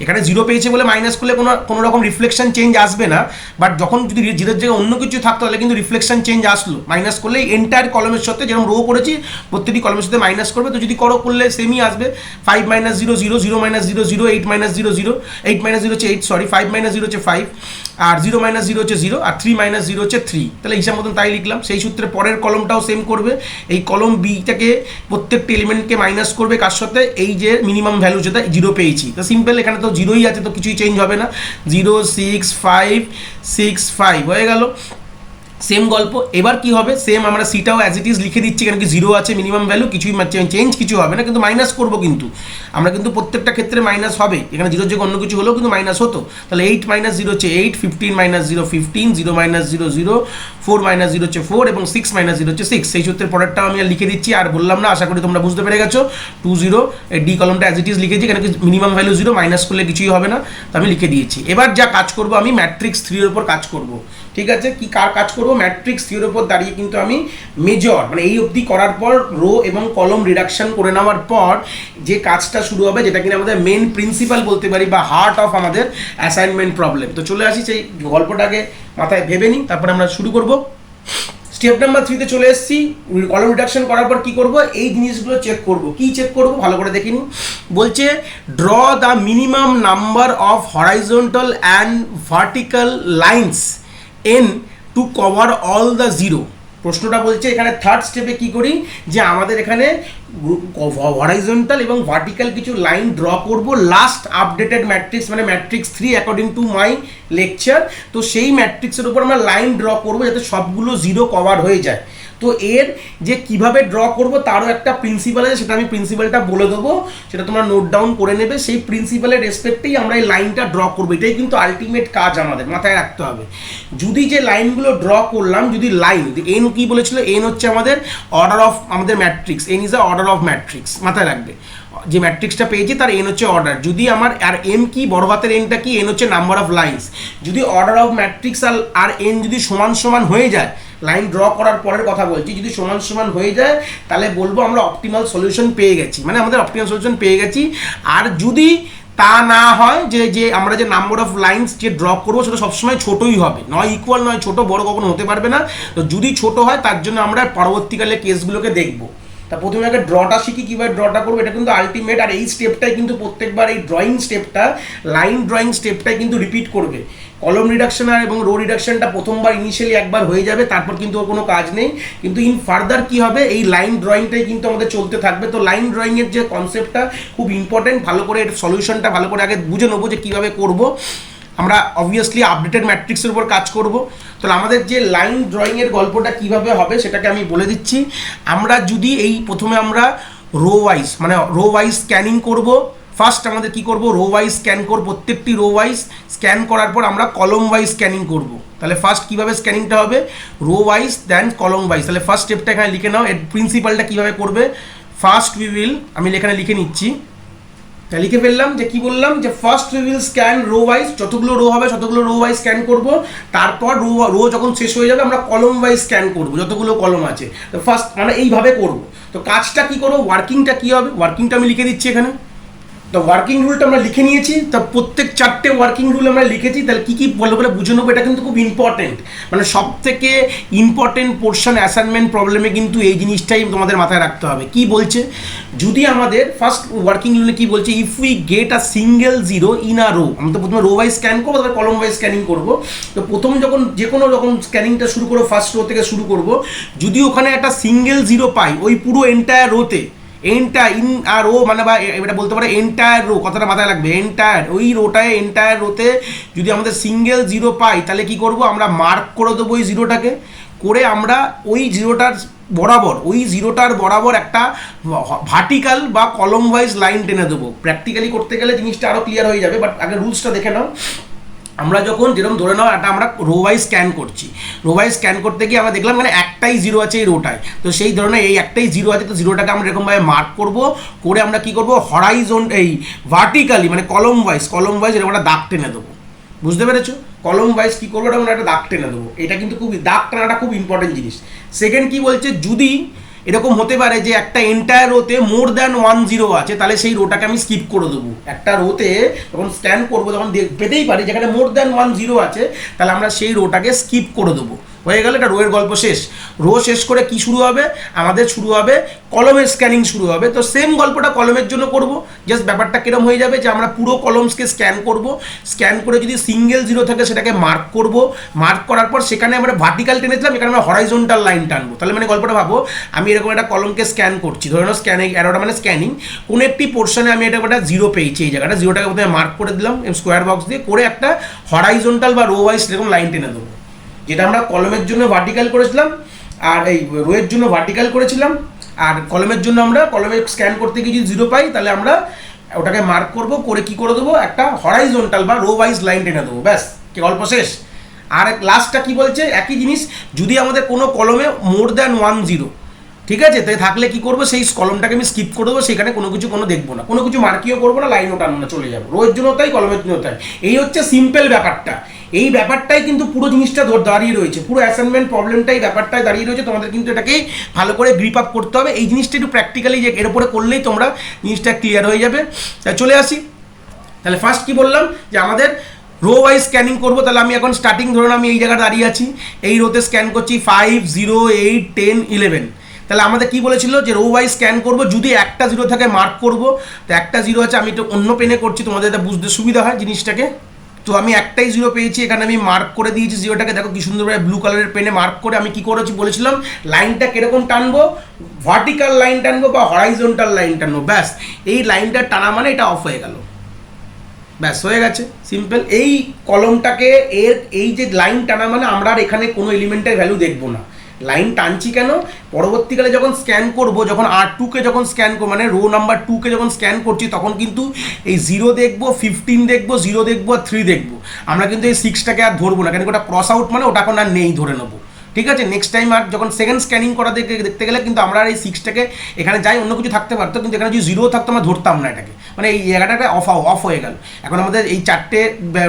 এখানে 0 পেয়েছে বলে মাইনাস করলে কোনো রকম রিফ্লেকশন চেঞ্জ আসবে না, বাট যখন যদি 0-এর জায়গায় অন্য কিছু থাকতো তাহলে কিন্তু রিফ্লেকশন চেঞ্জ আসলো। মাইনাস করলে এন্টায়ার কলমের সাথে, যেরকম রো করেছি প্রত্যেকটি কলমের সাথে মাইনাস করবে। তো যদি করলে সেমই আসবে, 5 - 0 0, 0 - 0 0, 8 - 0 0, 8 - 0 হচ্ছে 8, সরি, 5 - 0 হচ্ছে 5, আর 0 - 0 হচ্ছে 0, আর 3 - 0 হচ্ছে 3। তাহলে হিসাব মতন তাই লিখলাম। সেই সূত্রে পরের কলমটাও সেম করবে, এই কলম বিটাকে প্রত্যেকটি এলিমেন্টকে মাইনাস করবে কার সাথে, এই যে মিনিমাম ভ্যালু যেটা 0 পেয়েছি। তো সিম্পল, এখানে তো 0ই আছে, তো কিছুই চেঞ্জ হবে না, 0 6 5 6 5 হয়ে গেল। সেম গল্প। এবার কি হবে, সেম আমরা সিটাও অ্যাজ ইট ইজ লিখে দিচ্ছি, কারণ কি 0 আছে মিনিমাম ভ্যালু, কিছুই চেঞ্জ কিছু হবে না, কিন্তু মাইনাস করবো কিন্তু আমরা, কিন্তু প্রত্যেকটা ক্ষেত্রে মাইনাস হবে। এখানে 0-এর জায়গায় অন্য কিছু হলেও কিন্তু মাইনাস হতো। তাহলে 8 - 0 হচ্ছে 8, 15 - 0 15, 0 - 0 0, 4 - 0 হচ্ছে 4, এবং 6 - 0 হচ্ছে 6। সেই সূত্রের পরেরটাও আমি আর লিখে দিচ্ছি, আর বললাম না, আশা করি তোমরা বুঝতে পেরে গেছো। 2 0, এই ডি কলমটা অ্যাজ ইট ইজ লিখেছি, কারণ কি মিনিমাম ভ্যালু 0, মাইনাস করলে কিছুই হবে না, তো আমি লিখে দিয়েছি। এবার যা কাজ করবো, আমি ম্যাট্রিক্স 3 এর উপর কাজ করবো, ঠিক আছে। কি কাজ করবো করব ম্যাট্রিক্স থিওর উপর দাঁড়িয়ে কিন্তু আমি মেজর মানে এই অবধি করার পর রো এবং কলম রিডাকশন করে নেওয়ার পর যে কাজটা শুরু হবে, যেটা কিনা আমাদের মেন প্রিন্সিপাল বলতে পারি বা হার্ট অফ আমাদের অ্যাসাইনমেন্ট প্রবলেম। তো চলে আসি সেই গল্পটাকে মাথায় ভেবে নিই, তারপরে আমরা শুরু করব। স্টেপ নাম্বার 3 তে চলে এসেছি। কলম রিডাকশন করার পর কি করব, এই জিনিসগুলো চেক করব। কি চেক করব ভালো করে দেখে নিন। বলছে draw the minimum number of horizontal and vertical lines N to cover all the zero. প্রশ্নটা বলছে এখানে থার্ড স্টেপে কি করি, যে আমাদের এখানে হরাইজন্টাল এবং ভার্টিক্যাল কিছু লাইন ড্র করব লাস্ট আপডেটেড ম্যাট্রিক্স মানে matrix 3 according to my lecture. তো সেই ম্যাট্রিক্সের উপর আমরা লাইন ড্র করব যাতে সবগুলো জিরো কভার হয়ে যায়। তো এর যে কিভাবে ড্র করব তারও একটা প্রিন্সিপাল আছে, সেটা আমি প্রিন্সিপালটা বলে দেবো, সেটা তোমরা নোট ডাউন করে নেবে। সেই প্রিন্সিপালের রেসপেক্টেই আমরা এই লাইনটা ড্র করবো, এটাই কিন্তু আলটিমেট কাজ আমাদের মাথায় রাখতে হবে। যদি যে লাইনগুলো ড্র করলাম, যদি লাইন এন কি বলেছিল, এন হচ্ছে আমাদের অর্ডার অফ আমাদের matrix, N is the order of matrix, মাথায় রাখবে। যে ম্যাট্রিক্সটা পেয়েছি তার এন হচ্ছে অর্ডার। যদি আমার আর এম কি বড় হাতের এনটা কি, এন হচ্ছে নাম্বার অফ লাইন্স। যদি অর্ডার অফ ম্যাট্রিক্স আর এন যদি সমান সমান হয়ে যায়, লাইন ড্র করার পরের কথা বলছি, যদি সমান সমান হয়ে যায় তাহলে বলবো আমরা অপটিমাল সলিউশন পেয়ে গেছি, মানে আমাদের অপটিমাল সলিউশন পেয়ে গেছি। আর যদি তা না হয়, যে আমরা যে নাম্বার অফ লাইন্স যে ড্র করবো সেটা সবসময় ছোটোই হবে, নয় ইকুয়াল নয় ছোটো, বড় কখনো হতে পারবে না। তো যদি ছোট হয় তার জন্য আমরা পরবর্তীকালে কেসগুলোকে দেখবো। তা প্রথমে আগে ড্রটা শিখি, কীভাবে ড্রটা করবো, এটা কিন্তু আলটিমেট। আর এই স্টেপটাই কিন্তু প্রত্যেকবার এই ড্রয়িং স্টেপটা, লাইন ড্রয়িং স্টেপটাই কিন্তু রিপিট করবে। কলম রিডাকশন আর এবং রো রিডাকশনটা প্রথমবার ইনিশিয়ালি একবার হয়ে যাবে, তারপর কিন্তু ওর কোনো কাজ নেই। কিন্তু ইন ফার্দার কী হবে, এই লাইন ড্রয়িংটাই কিন্তু আমাদের চলতে থাকবে। তো লাইন ড্রয়িংয়ের যে কনসেপ্টটা খুব ইম্পর্টেন্ট, ভালো করে এর সলিউশনটা ভালো করে আগে বুঝে নেবো যে কীভাবে করবো। আমরা অবভিয়াসলি আপডেটেড ম্যাট্রিক্সের উপর কাজ করব। তাহলে আমাদের যে লাইন ড্রয়িংয়ের গল্পটা কিভাবে হবে সেটাকে আমি বলে দিচ্ছি। আমরা যদি এই প্রথমে আমরা রো ওয়াইজ মানে রো ওয়াইজ স্ক্যানিং করব। ফার্স্ট আমাদের কি করব, রো ওয়াইজ স্ক্যান করব, প্রত্যেকটি রো ওয়াইজ স্ক্যান করার পর আমরা কলম ওয়াইজ স্ক্যানিং করব। তাহলে ফার্স্ট কীভাবে স্ক্যানিংটা হবে, রো ওয়াইজ দেন কলম ওয়াইজ। তাহলে ফার্স্ট স্টেপটা এখানে লিখে নাও, এর প্রিন্সিপালটা কীভাবে করবে। ফার্স্ট উই উইল, আমি এখানে লিখে নিচ্ছি, লিখে ফেললাম যে কি বললাম, যে first we will scan rho wise, যতগুলো রো হবে ততগুলো রো ওয়াইজ স্ক্যান করব। তারপর রো যখন শেষ হয়ে যাবে আমরা কলম ওয়াইজ স্ক্যান করব, যতগুলো কলম আছে। তো ফার্স্ট মানে এইভাবে করব। তো কাজটা কি করবো, ওয়ার্কিংটা কি হবে, ওয়ার্কিংটা আমি লিখে দিচ্ছি এখানে। তো ওয়ার্কিং রুলটা আমরা লিখে নিয়েছি, তা প্রত্যেক 4টে ওয়ার্কিং রুল আমরা লিখেছি। তাহলে কী কী ভালো করে বুঝে নেবো, এটা কিন্তু খুব ইম্পর্টেন্ট, মানে সব থেকে ইম্পর্টেন্ট পোর্শন অ্যাসাইনমেন্ট প্রবলেমে কিন্তু এই জিনিসটাই তোমাদের মাথায় রাখতে হবে। কি বলছে, যদি আমাদের ফার্স্ট ওয়ার্কিং রুলে কি বলছে, if we get a single zero in a rho, আমরা তো প্রথমে রো ওয়াইজ স্ক্যান করবো, তারপর কলম ওয়াইজ স্ক্যানিং করবো। তো প্রথম যখন যে কোনো রকম স্ক্যানিংটা শুরু করবো, ফার্স্ট রো থেকে শুরু করবো, যদি ওখানে একটা সিঙ্গেল জিরো পাই ওই পুরো এন্টায়ার রোতে, ইন আর রো মানে বা এটা বলতে পারে এন্টায়ার রো, কথাটা মাথায় রাখবে, এন্টায়ার ওই রোটায় এন্টায়ার রোতে যদি আমাদের সিঙ্গেল জিরো পাই তাহলে কি করব, আমরা মার্ক করে দেবো ওই জিরোটাকে, করে আমরা ওই জিরোটার বরাবর একটা ভার্টিক্যাল বা কলম ওয়াইজ লাইন টেনে দেবো। প্র্যাকটিক্যালি করতে গেলে জিনিসটা আরও ক্লিয়ার হয়ে যাবে, বাট আগে রুলসটা দেখে নাও। আমরা যখন যেরকম ধরে নাও একটা আমরা রো ওয়াইজ স্ক্যান করছি, রো ওয়াইজ স্ক্যান করতে গিয়ে আমরা দেখলাম মানে একটাই জিরো আছে এই রোটায়। তো সেই ধরনের এই একটাই জিরো আছে, তো জিরোটাকে আমরা এরকমভাবে মার্ক করব, করে আমরা কি করব, হরাইজন এই ভার্টিক্যালি মানে কলম ওয়াইজ এরকম একটা দাগ টেনে দেবো। বুঝতে পেরেছো, কলম ওয়াইজ কী করবো, আমরা একটা দাগ টেনে দেবো। এটা কিন্তু খুব দাগ টানাটা খুব ইম্পর্টেন্ট জিনিস। সেকেন্ড কি বলছে, যদি এরকম হতে পারে যে একটা এন্টায়ার রোতে মোর দ্যান 1 জিরো আছে, তাহলে সেই রোটাকে আমি স্কিপ করে দেবো। একটা রোতে যখন স্ক্যান করবো তখন পেতেই পারি যেখানে মোর দ্যান 1 জিরো আছে, তাহলে আমরা সেই রোটাকে স্কিপ করে দেবো। হয়ে গেল, এটা রোয়ের গল্প শেষ। রো শেষ করে কি শুরু হবে, আমাদের শুরু হবে কলমের স্ক্যানিং শুরু হবে। তো সেম গল্পটা কলমের জন্য করব। জাস্ট ব্যাপারটা কিরম হয়ে যাবে, যে আমরা পুরো কলমসকে স্ক্যান করব, স্ক্যান করে যদি সিঙ্গেল জিরো থাকে সেটাকে মার্ক করব, মার্ক করার পর সেখানে আমরা ভার্টিক্যাল টেনেছিলাম, এখানে আমরা হরাইজন্টাল লাইন টানবো। তাহলে মানে গল্পটা ভাবো, আমি এরকম একটা কলমকে স্ক্যান করছি, ধরে নাও স্ক্যানিং অ্যারোটা মানে স্ক্যানিং, কোনো একটি পোর্শনে আমি এটা একটা জিরো পেয়েছি, এই জায়গাটা জিরোটাকে প্রথমে মার্ক করে দিলাম স্কোয়ার বক্স দিয়ে, করে একটা হরাইজন্টাল বা রো ওয়াইজ এরকম লাইন টেনে দেবো, যেটা আমরা কলমের জন্য ভার্টিক্যাল করেছিলাম আর এই রোয়ের জন্য ভার্টিক্যাল করেছিলাম। আর কলমের জন্য আমরা কলমে স্ক্যান করতে গিয়ে যদি জিরো পাই তাহলে আমরা ওটাকে মার্ক করব, করে কি করে দেবো, একটা হরাইজন্টাল বা রো ওয়াইজ লাইন টেনে দেবো। ব্যাস, কি গল্প শেষ। আর লাস্টটা কি বলছে, একই জিনিস, যদি আমাদের কোনো কলমে মোর দ্যান 1 জিরো ঠিক আছে, তাই থাকলে কি করবো, সেই কলমটাকে আমি স্কিপ করে দেবো, সেখানে কোনো কিছু দেখবো না, কোনো কিছু মার্কিও করবো না, লাইনও টানবো না, চলে যাবো। রোয়ের জন্য তাই, কলমের জন্য তাই। এই হচ্ছে সিম্পল ব্যাপারটা। এই ব্যাপারটাই কিন্তু পুরো জিনিসটা দাঁড়িয়ে রয়েছে, পুরো অ্যাসাইনমেন্ট প্রবলেমটাই ব্যাপারটাই দাঁড়িয়ে রয়েছে। তোমাদের কিন্তু এটাকে ভালো করে গ্রিপ আপ করতে হবে, এই জিনিসটা একটু প্র্যাকটিক্যালি যে এর উপরে করলেই তোমরা জিনিসটা ক্লিয়ার হয়ে যাবে। তাই চলে আসি, তাহলে ফার্স্ট কি বললাম যে আমাদের রো ওয়াইজ স্ক্যানিং করবো। তাহলে আমি এখন স্টার্টিং ধরুন আমি এই জায়গায় দাঁড়িয়ে আছি, এই রোতে স্ক্যান করছি 5, 0, 8, 10, 11। তাহলে আমাদের কি বলেছিল যে রো ওয়াইজ স্ক্যান করবো, যদি একটা জিরো থাকে মার্ক করবো। তো একটা জিরো আছে, আমি একটু অন্য পেনে করছি তোমাদের এটা বুঝতে সুবিধা হয় জিনিসটাকে। তো আমি একটাই জিরো পেয়েছি, এখানে আমি মার্ক করে দিয়েছি জিরোটাকে, দেখো কি সুন্দরভাবে ব্লু কালারের পেনে মার্ক করে আমি কি করেছি বলেছিলাম লাইনটা কিরকম টানবো, ভার্টিক্যাল লাইন টানবো বা হরাইজন্টাল লাইন টানবো, ব্যাস এই লাইনটা টানা মানে এটা অফ হয়ে গেল, ব্যাস হয়ে গেছে সিম্পল। এই কলমটাকে এর এই যে লাইন টানা মানে আমরা আর এখানে কোনো এলিমেন্টের ভ্যালু দেখবো না। লাইন টানছি কেন, পরবর্তীকালে যখন স্ক্যান করব, যখন R2কে যখন স্ক্যান করবো মানে রো নাম্বার 2কে যখন স্ক্যান করছি তখন কিন্তু এই 0 দেখবো, 15 দেখবো, 0 দেখবো আর 3 দেখবো। আমরা কিন্তু এই 6টাকে আর ধরবো না, কেন ওটা ক্রস আউট মানে ওটা এখন আর নেই, ধরে নেবো। ঠিক আছে, নেক্সট টাইম আর যখন সেকেন্ড স্ক্যানিং করা দেখতে গেলে কিন্তু আমরা আর এই 6টাকে এখানে যাই, অন্য কিছু থাকতে পারতো, কিন্তু এখানে যদি 0 থাকতো আমরা ধরতাম না এটাকে, মানে এই জায়গাটাকে অফ হয়ে গেল। এখন আমাদের এই 4টে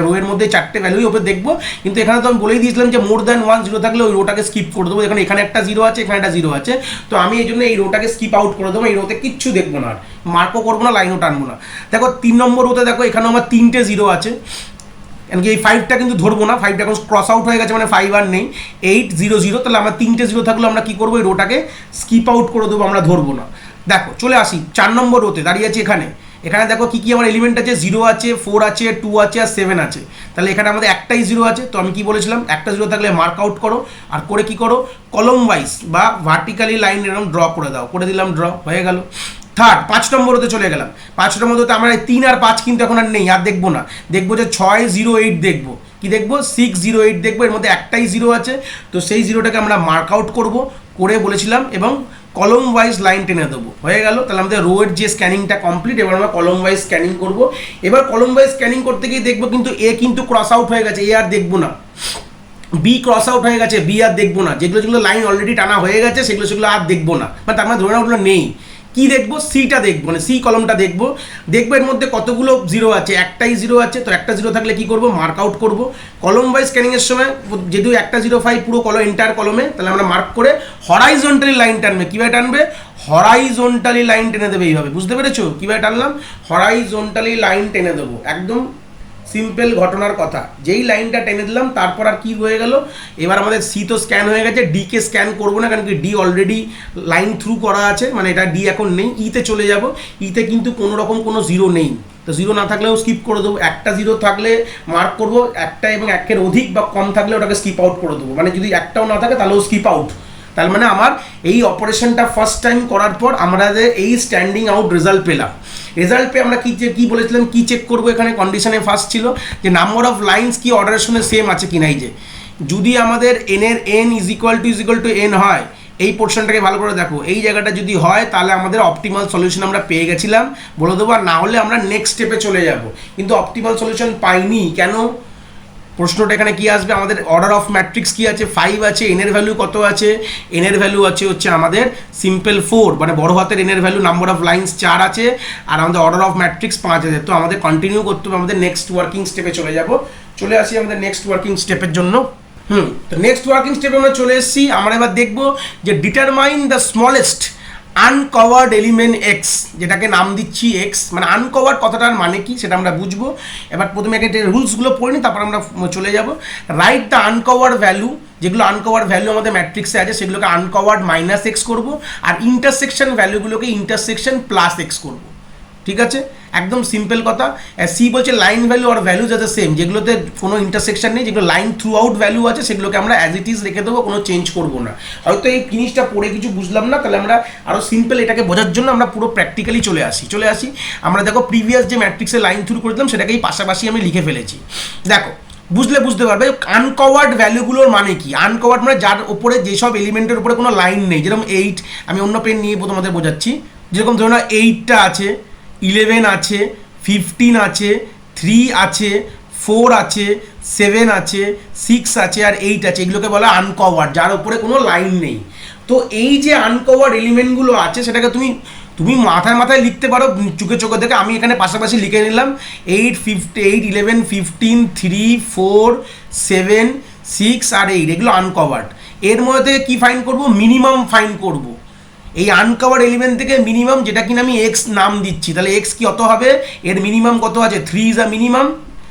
রোয়ের মধ্যে 4টে ভ্যালুই ওপরে দেখবো, কিন্তু এখানে তো আমি বলেই দিয়েছিলাম যে মোর দ্যান 1 0 থাকলে ওই রোটাকে স্কিপ করে দেবো। এখানে একটা 0 আছে, এখানে একটা 0 আছে, তো আমি এই জন্য এই রোটাকে স্কিপ আউট করে দেবো, এই রোতে কিচ্ছু দেখবো না, আর মার্কও করবো না, লাইনও টানবো না। দেখো 3 নম্বর রোতে দেখো এখানে আমার 3টে 0 আছে, এমনকি এই 5টা কিন্তু ধরবো না, 5টা এখন ক্রস আউট হয়ে গেছে মানে 5 আর নেই, 8 0 0। তাহলে আমরা 3টে 0 থাকলে আমরা কি করবো, এই রোটাকে স্কিপ আউট করে দেবো, আমরা ধরবো না। দেখো চলে আসি 4 নম্বর রোতে দাঁড়িয়ে আছি এখানে, এখানে দেখো কি কি আমার এলিমেন্ট আছে, 0 আছে, 4 আছে, 2 আছে আর 7 আছে। তাহলে এখানে আমাদের একটাই 0 আছে, তো আমি কি বলেছিলাম একটা 0 থাকলে মার্ক আউট করো, আর করে কি করো কলম ওয়াইজ বা ভার্টিক্যালি লাইন এরকম ড্র করে দাও, করে দিলাম, ড্র হয়ে গেল। থার্ড 5 নম্বর হতে চলে গেলাম, 5 নম্বর হতে আমরা 3 আর 5 কিন্তু এখন আর নেই, আর দেখবো না, দেখবো যে 6 0 8 দেখবো, কি দেখবো 6 0 8 দেখবো, এর মধ্যে একটাই 0 আছে, তো সেই 0টাকে আমরা মার্ক আউট করবো, করে বলেছিলাম এবং কলম ওয়াইজ লাইন টেনে দেবো, হয়ে গেল। তাহলে আমাদের রোয়ের যে স্ক্যানিংটা কমপ্লিট, এবার আমরা কলম ওয়াইজ স্ক্যানিং করবো। এবার কলম ওয়াইজ স্ক্যানিং করতে গিয়ে দেখবো কিন্তু এ কিন্তু ক্রস আউট হয়ে গেছে, এ আর দেখবো না, বি ক্রস আউট হয়ে গেছে, বি আর দেখবো না, যেগুলো লাইন অলরেডি টানা হয়ে গেছে সেগুলো আর দেখবো না, মানে তার মানে ধরে না ওগুলো নেই। কি দেখবো, সিটা দেখবো, মানে সি কলমটা দেখবো, দেখবো এর মধ্যে কতগুলো 0 আছে, একটাই 0 আছে, তো একটা 0 থাকলে কি করবো মার্ক আউট করবো। কলম ওয়াইজ স্ক্যানিংয়ের সময় যেহেতু একটা 0 5 পুরো কলম এন্টার কলমে, তাহলে আমরা মার্ক করে হরাইজন্টালি লাইন টানবে, কীভাবে টানবে হরাইজন্টালি লাইন টেনে দেবে এইভাবে, বুঝতে পেরেছো কীভাবে টানলাম, হরাইজন্টালি লাইন টেনে দেবো, একদম সিম্পল ঘটনার কথা। যেই লাইনটা টেনে দিলাম তারপর আর কি হয়ে গেল, এবার আমাদের সি তো স্ক্যান হয়ে গেছে, ডিকে স্ক্যান করবো না, কারণ কি ডি অলরেডি লাইন থ্রু করা আছে, মানে এটা ডি এখন নেই, ইতে চলে যাব, ইতে কিন্তু কোনো রকম কোনো 0 নেই, তো 0 না থাকলেও স্কিপ করে দেবো। একটা 0 থাকলে মার্ক করবো, একটা এবং একের অধিক বা কম থাকলে ওটাকে স্কিপ আউট করে দেবো, মানে যদি একটাও না থাকে তাহলেও স্কিপ আউট। তার মানে আমার এই অপারেশনটা ফার্স্ট টাইম করার পর আমাদের এই স্ট্যান্ডিং আউট রেজাল্ট পেলাম। রেজাল্ট পেয়ে আমরা কি বলেছিলাম, কি চেক করবো, এখানে কন্ডিশনে ফার্স্ট ছিল যে নাম্বার অফ লাইন্স কি অর্ডারের সঙ্গে সেম আছে কি নাই, যে যদি আমাদের এনের N is equal to N হয়, এই পোর্শনটাকে ভালো করে দেখো, এই জায়গাটা যদি হয় তাহলে আমাদের অপটিমাল সলিউশন আমরা পেয়ে গেছিলাম বলে দেবো, আর না হলে আমরা নেক্সট স্টেপে চলে যাব, কিন্তু অপটিমাল সলিউশন পাইনি কেন, প্রশ্নটা এখানে কি আসবে, আমাদের অর্ডার অফ ম্যাট্রিক্স কি আছে 5 আছে, এনের ভ্যালু কত আছে, এনের ভ্যালু আছে হচ্ছে আমাদের সিম্পল 4, মানে বড় হাতের এনের ভ্যালু নাম্বার অফ লাইন্স 4 আছে, আর আমাদের অর্ডার অফ ম্যাট্রিক্স 5 আছে, তো আমাদের কন্টিনিউ করতে হবে, আমাদের নেক্সট ওয়ার্কিং স্টেপে চলে যাব। চলে আসি আমাদের নেক্সট ওয়ার্কিং স্টেপের জন্য। তো নেক্সট ওয়ার্কিং স্টেপে আমরা চলে এসেছি, আমরা এবার দেখবো যে determine the smallest uncovered element x, যেটাকে নাম দিচ্ছি এক্স, মানে আনকভার্ড কথাটার মানে কি সেটা আমরা বুঝবো। এবার প্রথমে একটা রুলসগুলো পড়ে নিই, তারপর আমরা চলে যাব। রাইট দ্য আনকভার্ড ভ্যালু, যেগুলো আনকভার্ড ভ্যালু আমাদের ম্যাট্রিক্সে আছে সেগুলোকে আনকভার্ড -x করবো, আর ইন্টারসেকশন ভ্যালুগুলোকে ইন্টারসেকশন +x করবো, ঠিক আছে, একদম সিম্পল কথা। সি বলছে লাইন ভ্যালু আর ভ্যালুজ আছে সেম, যেগুলোতে কোনো ইন্টারসেকশন নেই, যেগুলো লাইন থ্রু আউট ভ্যালু আছে সেগুলোকে আমরা অ্যাজ ইট ইজ রেখে দেবো, কোনো চেঞ্জ করবো না। হয়তো এই জিনিসটা পড়ে কিছু বুঝলাম না, তাহলে আমরা আরও সিম্পল এটাকে বোঝার জন্য আমরা পুরো প্র্যাকটিক্যালি চলে আসি। আমরা দেখো প্রিভিয়াস যে ম্যাট্রিক্সে লাইন থ্রু করে দিলাম সেটাকেই পাশাপাশি আমি লিখে ফেলেছি। দেখো বুঝতে পারবে আনকভার্ড ভ্যালুগুলোর মানে কি। আনকভার্ড মানে যার উপরে যেসব এলিমেন্টের উপরে কোনো লাইন নেই, যেরকম 8, আমি অন্য পেন নিয়ে তোমাদের বোঝাচ্ছি, যেরকম ধরো না 8টা আছে, 11 আছে, 15 আছে, 3 আছে, 4 আছে, 7 আছে, 6 আছে আর 8 আছে, এগুলোকে বলা আনকভার্ড, যার উপরে কোনো লাইন নেই। তো এই যে আনকভার্ড এলিমেন্টগুলো আছে সেটাকে তুমি মাথায় মাথায় লিখতে পারো চোখে চোখে দেখে, আমি এখানে পাশাপাশি লিখে নিলাম 8, 11, 15, 3, 4, 7, 6 আর 8 এগুলো আনকভার্ড। এর মধ্যে থেকে কী ফাইন করব? মিনিমাম ফাইন করব। এই আনকভার্ড এলিমেন্ট থেকে মিনিমাম, যেটা কিনা আমি এক্স নাম দিচ্ছি, তাহলে এক্স কি কত হবে? এর মিনিমাম কত আছে? 3 ইজ আ মিনিমাম,